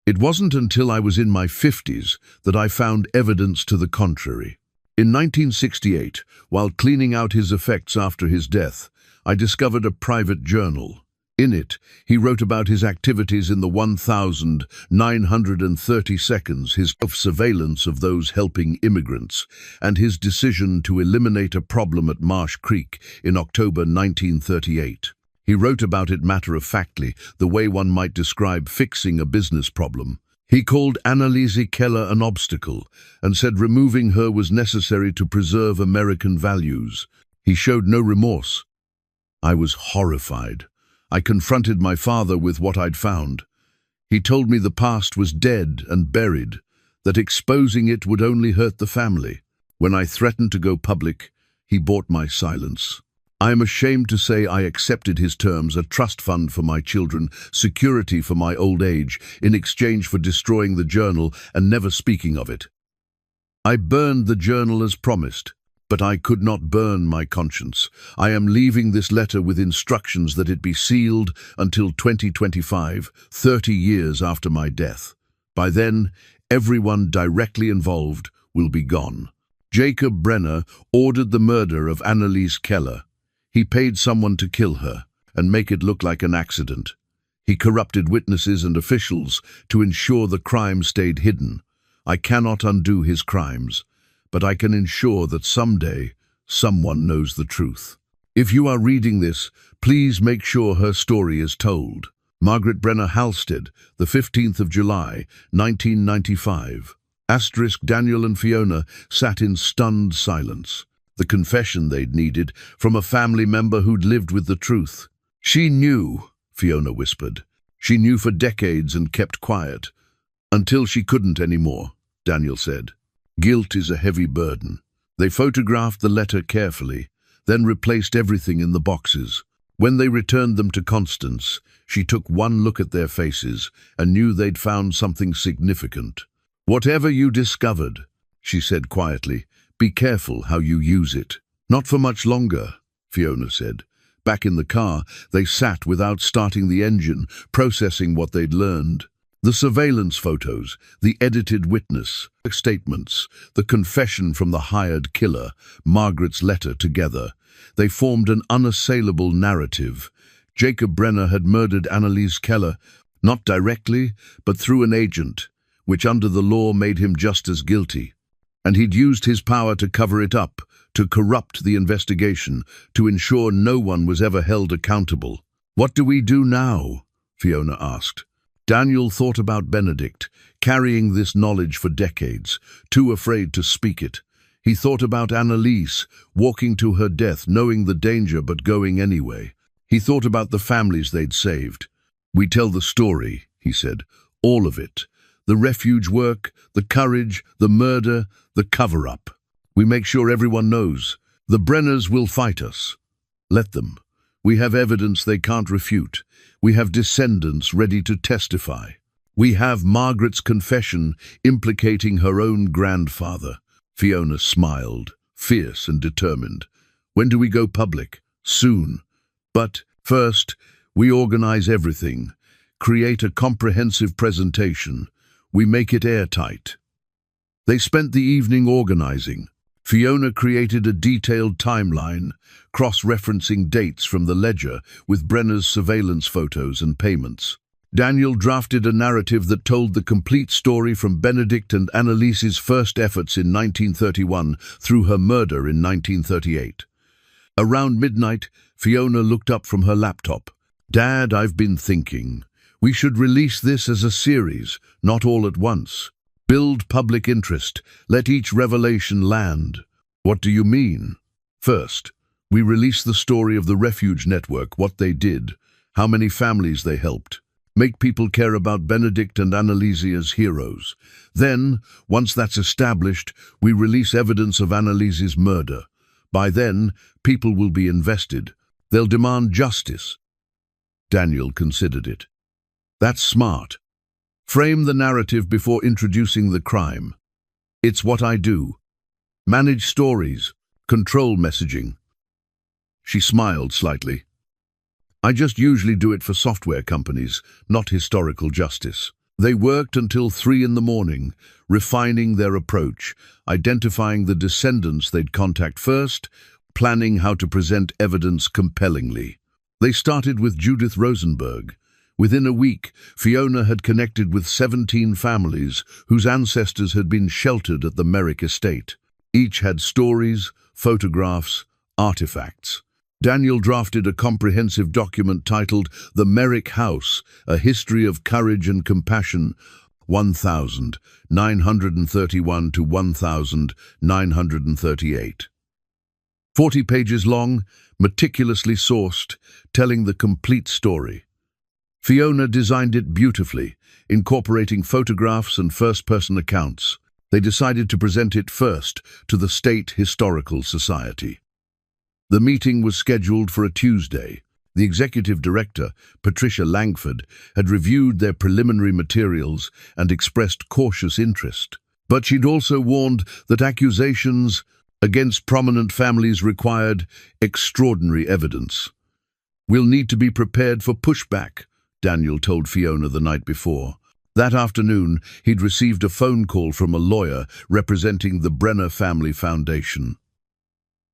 It wasn't until I was in my 50s that I found evidence to the contrary. In 1968, while cleaning out his effects after his death, I discovered a private journal. In it, he wrote about his activities in the 1930 seconds, his surveillance of those helping immigrants, and his decision to eliminate a problem at Marsh Creek in October 1938. He wrote about it matter-of-factly, the way one might describe fixing a business problem. He called Annalise Keller an obstacle and said removing her was necessary to preserve American values. He showed no remorse. I was horrified. I confronted my father with what I'd found. He told me the past was dead and buried, that exposing it would only hurt the family. When I threatened to go public, he bought my silence. I am ashamed to say I accepted his terms, a trust fund for my children, security for my old age, in exchange for destroying the journal and never speaking of it. I burned the journal as promised, but I could not burn my conscience. I am leaving this letter with instructions that it be sealed until 2025, 30 years after my death. By then, everyone directly involved will be gone. Jacob Brenner ordered the murder of Annalise Keller. He paid someone to kill her and make it look like an accident. He corrupted witnesses and officials to ensure the crime stayed hidden. I cannot undo his crimes, but I can ensure that someday someone knows the truth. If you are reading this, please make sure her story is told. Margaret Brenner Halstead, the 15th of July, 1995. Asterisk. Daniel and Fiona sat in stunned silence. The confession they'd needed from a family member who'd lived with the truth. She knew, Fiona whispered. She knew for decades and kept quiet. Until she couldn't anymore, Daniel said. Guilt is a heavy burden. They photographed the letter carefully, then replaced everything in the boxes. When they returned them to Constance, she took one look at their faces and knew they'd found something significant. Whatever you discovered, she said quietly, be careful how you use it. Not for much longer, Fiona said. Back in the car, they sat without starting the engine, processing what they'd learned. The surveillance photos, the edited witness statements, the confession from the hired killer, Margaret's letter together. They formed an unassailable narrative. Jacob Brenner had murdered Annalise Keller, not directly, but through an agent, which under the law made him just as guilty. And he'd used his power to cover it up, to corrupt the investigation, to ensure no one was ever held accountable. What do we do now? Fiona asked. Daniel thought about Benedict, carrying this knowledge for decades, too afraid to speak it. He thought about Annalise, walking to her death, knowing the danger but going anyway. He thought about the families they'd saved. We tell the story, he said, all of it. The refuge work, the courage, the murder, the cover-up. We make sure everyone knows. The Brenners will fight us. Let them. We have evidence they can't refute. We have descendants ready to testify. We have Margaret's confession implicating her own grandfather. Fiona smiled, fierce and determined. When do we go public? Soon. But first, we organize everything, create a comprehensive presentation. We make it airtight. They spent the evening organizing. Fiona created a detailed timeline, cross-referencing dates from the ledger with Brenner's surveillance photos and payments. Daniel drafted a narrative that told the complete story from Benedict and Annalise's first efforts in 1931 through her murder in 1938. Around midnight, Fiona looked up from her laptop. Dad, I've been thinking. We should release this as a series, not all at once. Build public interest. Let each revelation land. What do you mean? First, we release the story of the refuge network, what they did, how many families they helped. Make people care about Benedict and Annalise as heroes. Then, once that's established, we release evidence of Annalise's murder. By then, people will be invested. They'll demand justice. Daniel considered it. That's smart. Frame the narrative before introducing the crime. It's what I do. Manage stories. Control messaging. She smiled slightly. I just usually do it for software companies, not historical justice. They worked until 3 in the morning, refining their approach, identifying the descendants they'd contact first, planning how to present evidence compellingly. They started with Judith Rosenberg. Within a week, Fiona had connected with 17 families whose ancestors had been sheltered at the Merrick estate. Each had stories, photographs, artifacts. Daniel drafted a comprehensive document titled The Merrick House, A History of Courage and Compassion, 1931 to 1938. 40 pages long, meticulously sourced, telling the complete story. Fiona designed it beautifully, incorporating photographs and first-person accounts. They decided to present it first to the State Historical Society. The meeting was scheduled for a Tuesday. The executive director, Patricia Langford, had reviewed their preliminary materials and expressed cautious interest. But she'd also warned that accusations against prominent families required extraordinary evidence. We'll need to be prepared for pushback, Daniel told Fiona the night before. That afternoon, he'd received a phone call from a lawyer representing the Brenner Family Foundation.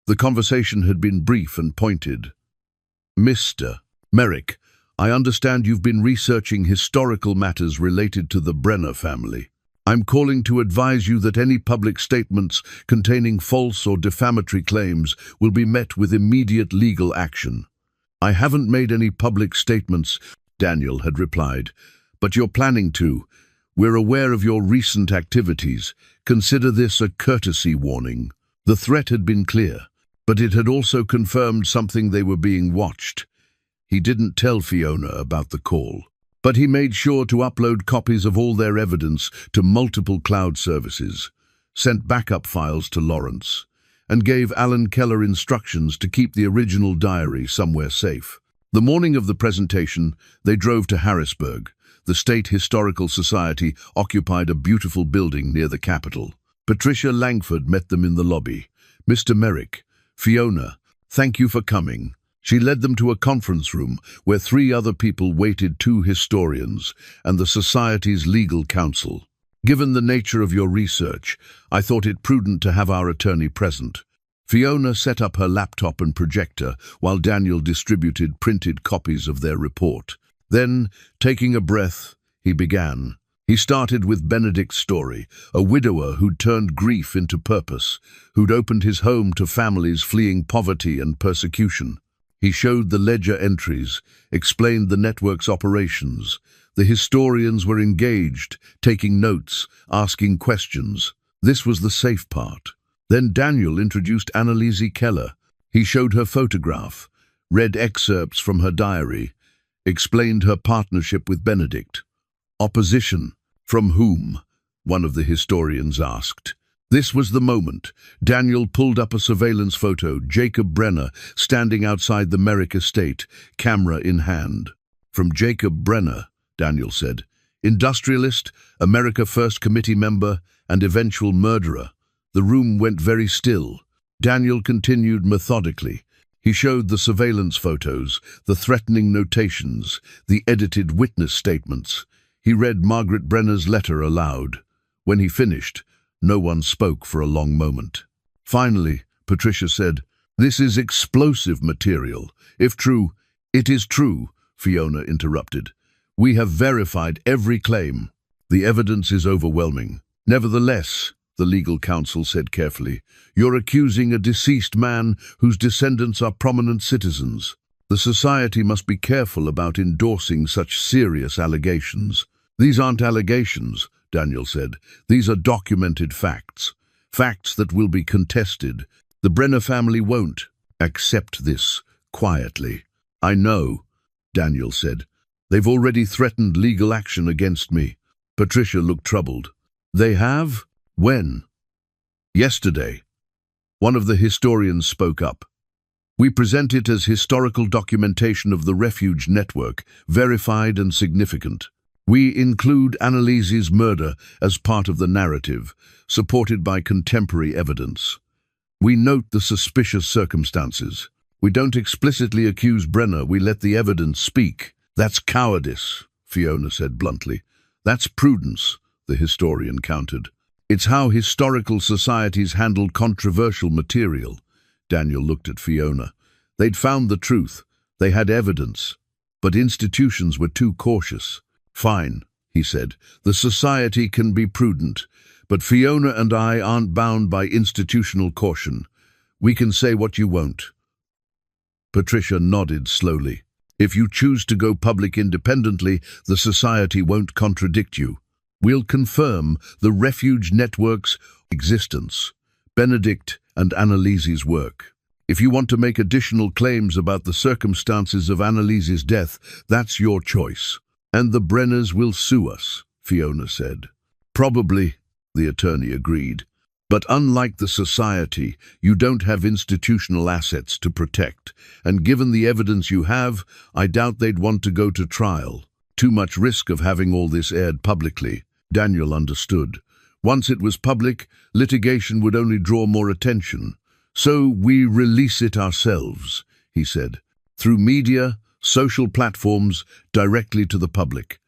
The conversation had been brief and pointed. Mr. Merrick, I understand you've been researching historical matters related to the Brenner family. I'm calling to advise you that any public statements containing false or defamatory claims will be met with immediate legal action. I haven't made any public statements, Daniel had replied, but you're planning to. We're aware of your recent activities. Consider this a courtesy warning. The threat had been clear, but it had also confirmed something: they were being watched. He didn't tell Fiona about the call, but he made sure to upload copies of all their evidence to multiple cloud services, sent backup files to Lawrence, and gave Alan Keller instructions to keep the original diary somewhere safe. The morning of the presentation, they drove to Harrisburg. The State Historical Society occupied a beautiful building near the Capitol. Patricia Langford met them in the lobby. "Mr. Merrick, Fiona, thank you for coming." She led them to a conference room where 3 other people waited: 2 historians and the Society's legal counsel. "Given the nature of your research, I thought it prudent to have our attorney present." Fiona set up her laptop and projector while Daniel distributed printed copies of their report. Then, taking a breath, he began. He started with Benedict's story, a widower who'd turned grief into purpose, who'd opened his home to families fleeing poverty and persecution. He showed the ledger entries, explained the network's operations. The historians were engaged, taking notes, asking questions. This was the safe part. Then Daniel introduced Annalise Keller. He showed her photograph, read excerpts from her diary, explained her partnership with Benedict. "Opposition? From whom?" one of the historians asked. This was the moment. Daniel pulled up a surveillance photo, Jacob Brenner standing outside the Merrick estate, camera in hand. "From Jacob Brenner," Daniel said. "Industrialist, America First Committee member, and eventual murderer." The room went very still. Daniel continued methodically. He showed the surveillance photos, the threatening notations, the edited witness statements. He read Margaret Brenner's letter aloud. When he finished, no one spoke for a long moment. Finally, Patricia said, "This is explosive material. If true—" "It is true," Fiona interrupted. "We have verified every claim. The evidence is overwhelming. Nevertheless," the legal counsel said carefully, "you're accusing a deceased man whose descendants are prominent citizens. The society must be careful about endorsing such serious allegations." "These aren't allegations," Daniel said. "These are documented facts. Facts that will be contested. The Brenner family won't accept this quietly." "I know," Daniel said. "They've already threatened legal action against me." Patricia looked troubled. "They have? When?" "Yesterday." One of the historians spoke up. "We present it as historical documentation of the refuge network, verified and significant. We include Annalise's murder as part of the narrative, supported by contemporary evidence. We note the suspicious circumstances. We don't explicitly accuse Brenner, we let the evidence speak." "That's cowardice," Fiona said bluntly. "That's prudence," the historian countered. "It's how historical societies handle controversial material." Daniel looked at Fiona. They'd found the truth. They had evidence. But institutions were too cautious. "Fine," he said. "The society can be prudent, but Fiona and I aren't bound by institutional caution. We can say what you won't." Patricia nodded slowly. "If you choose to go public independently, the society won't contradict you. We'll confirm the refuge network's existence, Benedict and Annalise's work. If you want to make additional claims about the circumstances of Annalise's death, that's your choice. And the Brenners will sue us," Fiona said. "Probably," the attorney agreed. "But unlike the society, you don't have institutional assets to protect, and given the evidence you have, I doubt they'd want to go to trial. Too much risk of having all this aired publicly." Daniel understood. Once it was public, litigation would only draw more attention. "So we release it ourselves," he said. "Through media, social platforms, directly to the public."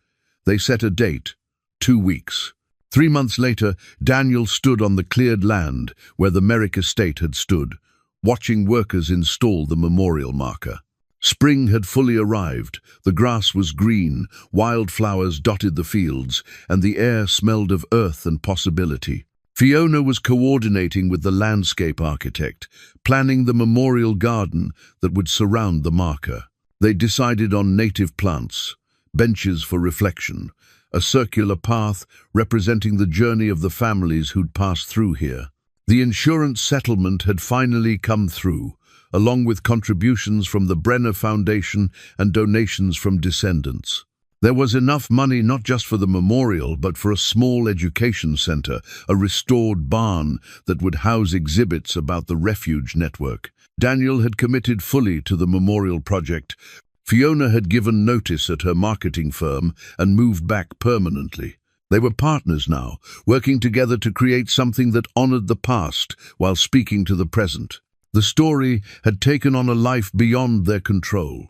They set a date, 2 weeks. 3 months later, Daniel stood on the cleared land where the Merrick estate had stood, watching workers install the memorial marker. Spring had fully arrived. The grass was green, wildflowers dotted the fields, and the air smelled of earth and possibility. Fiona was coordinating with the landscape architect, planning the memorial garden that would surround the marker. They decided on native plants, benches for reflection, a circular path representing the journey of the families who'd passed through here. The insurance settlement had finally come through, along with contributions from the Brenner Foundation and donations from descendants. There was enough money not just for the memorial, but for a small education center, a restored barn that would house exhibits about the refuge network. Daniel had committed fully to the memorial project. Fiona had given notice at her marketing firm and moved back permanently. They were partners now, working together to create something that honored the past while speaking to the present. The story had taken on a life beyond their control.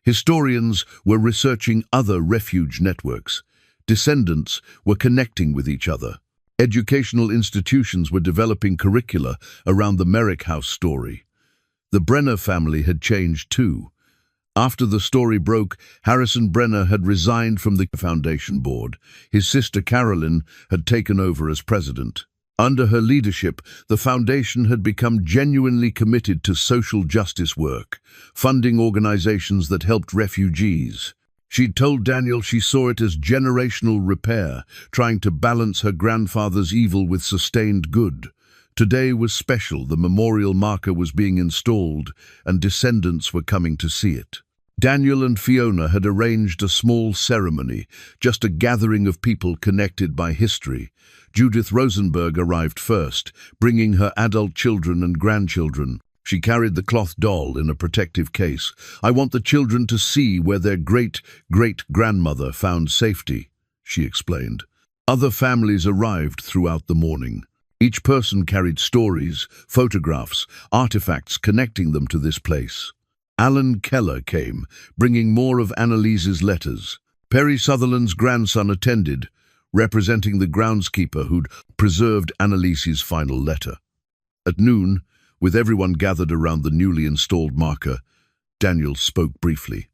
Historians were researching other refuge networks. Descendants were connecting with each other. Educational institutions were developing curricula around the Merrick House story. The Brenner family had changed too. After the story broke, Harrison Brenner had resigned from the foundation board. His sister Carolyn had taken over as president. Under her leadership, the foundation had become genuinely committed to social justice work, funding organizations that helped refugees. She'd told Daniel she saw it as generational repair, trying to balance her grandfather's evil with sustained good. Today was special. The memorial marker was being installed, and descendants were coming to see it. Daniel and Fiona had arranged a small ceremony, just a gathering of people connected by history. Judith Rosenberg arrived first, bringing her adult children and grandchildren. She carried the cloth doll in a protective case. "I want the children to see where their great-great-grandmother found safety," she explained. Other families arrived throughout the morning. Each person carried stories, photographs, artifacts connecting them to this place. Alan Keller came, bringing more of Annalise's letters. Perry Sutherland's grandson attended, representing the groundskeeper who'd preserved Annalise's final letter. At noon, with everyone gathered around the newly installed marker, Daniel spoke briefly.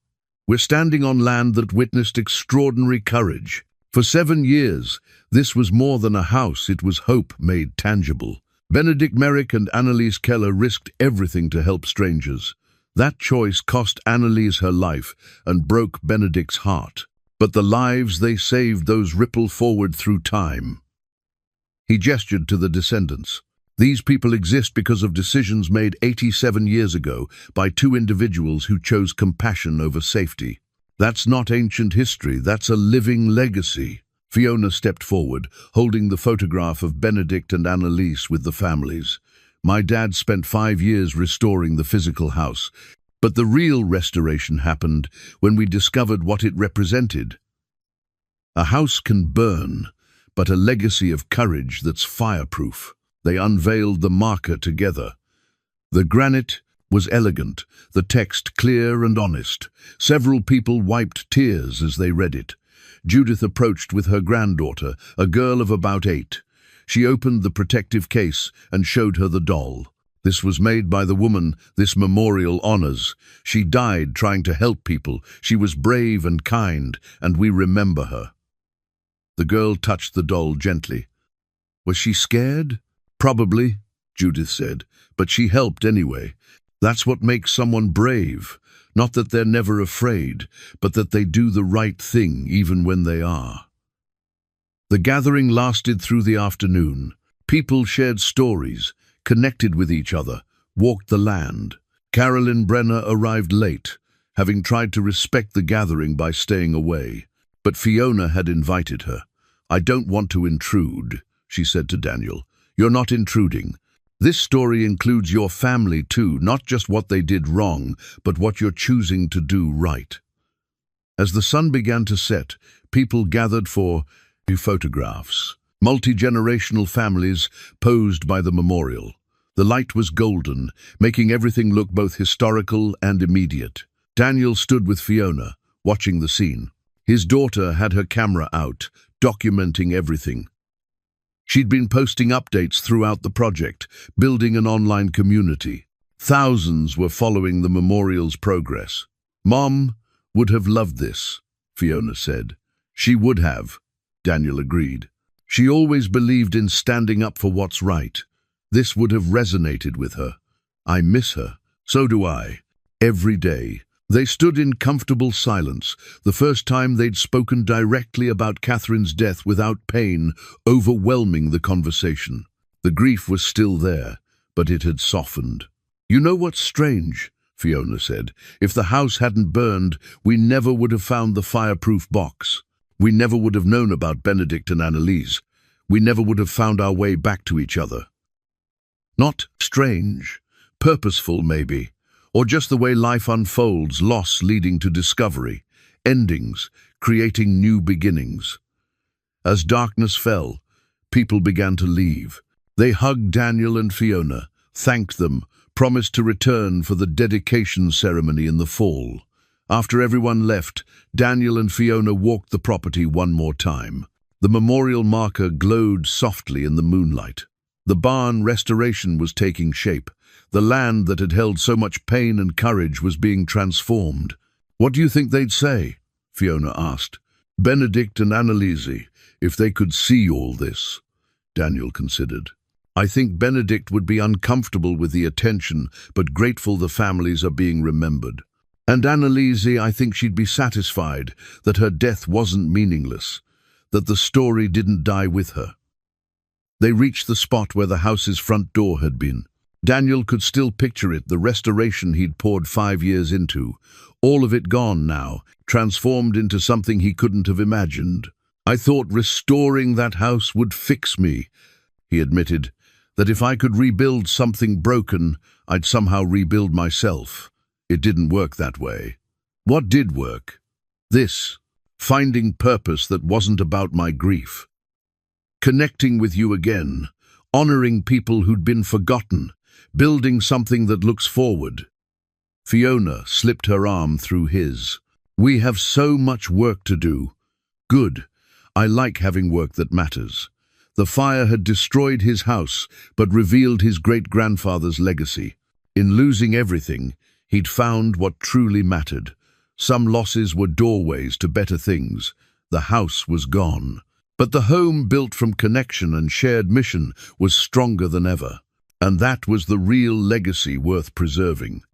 "We're standing on land that witnessed extraordinary courage. For 7 years, this was more than a house, it was hope made tangible. Benedict Merrick and Annalise Keller risked everything to help strangers. That choice cost Annalise her life and broke Benedict's heart. But the lives they saved, those ripple forward through time." He gestured to the descendants. "These people exist because of decisions made 87 years ago by 2 individuals who chose compassion over safety. That's not ancient history, that's a living legacy." Fiona stepped forward, holding the photograph of Benedict and Annalise with the families. "My dad spent 5 years restoring the physical house, but the real restoration happened when we discovered what it represented. A house can burn, but a legacy of courage that's fireproof." They unveiled the marker together. The granite was elegant, the text clear and honest. Several people wiped tears as they read it. Judith approached with her granddaughter, a girl of about 8. She opened the protective case and showed her the doll. "This was made by the woman this memorial honors. She died trying to help people. She was brave and kind, and we remember her." The girl touched the doll gently. "Was she scared?" "Probably," Judith said, "but she helped anyway. That's what makes someone brave. Not that they're never afraid, but that they do the right thing even when they are." The gathering lasted through the afternoon. People shared stories, connected with each other, walked the land. Carolyn Brenner arrived late, having tried to respect the gathering by staying away. But Fiona had invited her. "I don't want to intrude," she said to Daniel. "You're not intruding. This story includes your family too, not just what they did wrong, but what you're choosing to do right." As the sun began to set, people gathered for photographs. Multi-generational families posed by the memorial. The light was golden, making everything look both historical and immediate. Daniel stood with Fiona, watching the scene. His daughter had her camera out, documenting everything. She'd been posting updates throughout the project, building an online community. Thousands were following the memorial's progress. "Mom would have loved this," Fiona said. "She would have," Daniel agreed. "She always believed in standing up for what's right. This would have resonated with her. I miss her. So do I. Every day." They stood in comfortable silence, the first time they'd spoken directly about Catherine's death without pain overwhelming the conversation. The grief was still there, but it had softened. "You know what's strange?" Fiona said. "If the house hadn't burned, we never would have found the fireproof box. We never would have known about Benedict and Annalise. We never would have found our way back to each other." Not strange, purposeful maybe, or just the way life unfolds, loss leading to discovery, endings, creating new beginnings. As darkness fell, people began to leave. They hugged Daniel and Fiona, thanked them, promised to return for the dedication ceremony in the fall. After everyone left, Daniel and Fiona walked the property one more time. The memorial marker glowed softly in the moonlight. The barn restoration was taking shape. The land that had held so much pain and courage was being transformed. "What do you think they'd say?" Fiona asked. "Benedict and Annalise, if they could see all this," Daniel considered. "I think Benedict would be uncomfortable with the attention, but grateful the families are being remembered. And Annalise, I think she'd be satisfied that her death wasn't meaningless, that the story didn't die with her." They reached the spot where the house's front door had been. Daniel could still picture it, the restoration he'd poured 5 years into. All of it gone now, transformed into something he couldn't have imagined. "I thought restoring that house would fix me," he admitted, "that if I could rebuild something broken, I'd somehow rebuild myself. It didn't work that way." "What did work?" "This, finding purpose that wasn't about my grief. Connecting with you again, honoring people who'd been forgotten, building something that looks forward." Fiona slipped her arm through his. "We have so much work to do." "Good. I like having work that matters." The fire had destroyed his house, but revealed his great-grandfather's legacy. In losing everything, he'd found what truly mattered. Some losses were doorways to better things. The house was gone. But the home built from connection and shared mission was stronger than ever. And that was the real legacy worth preserving.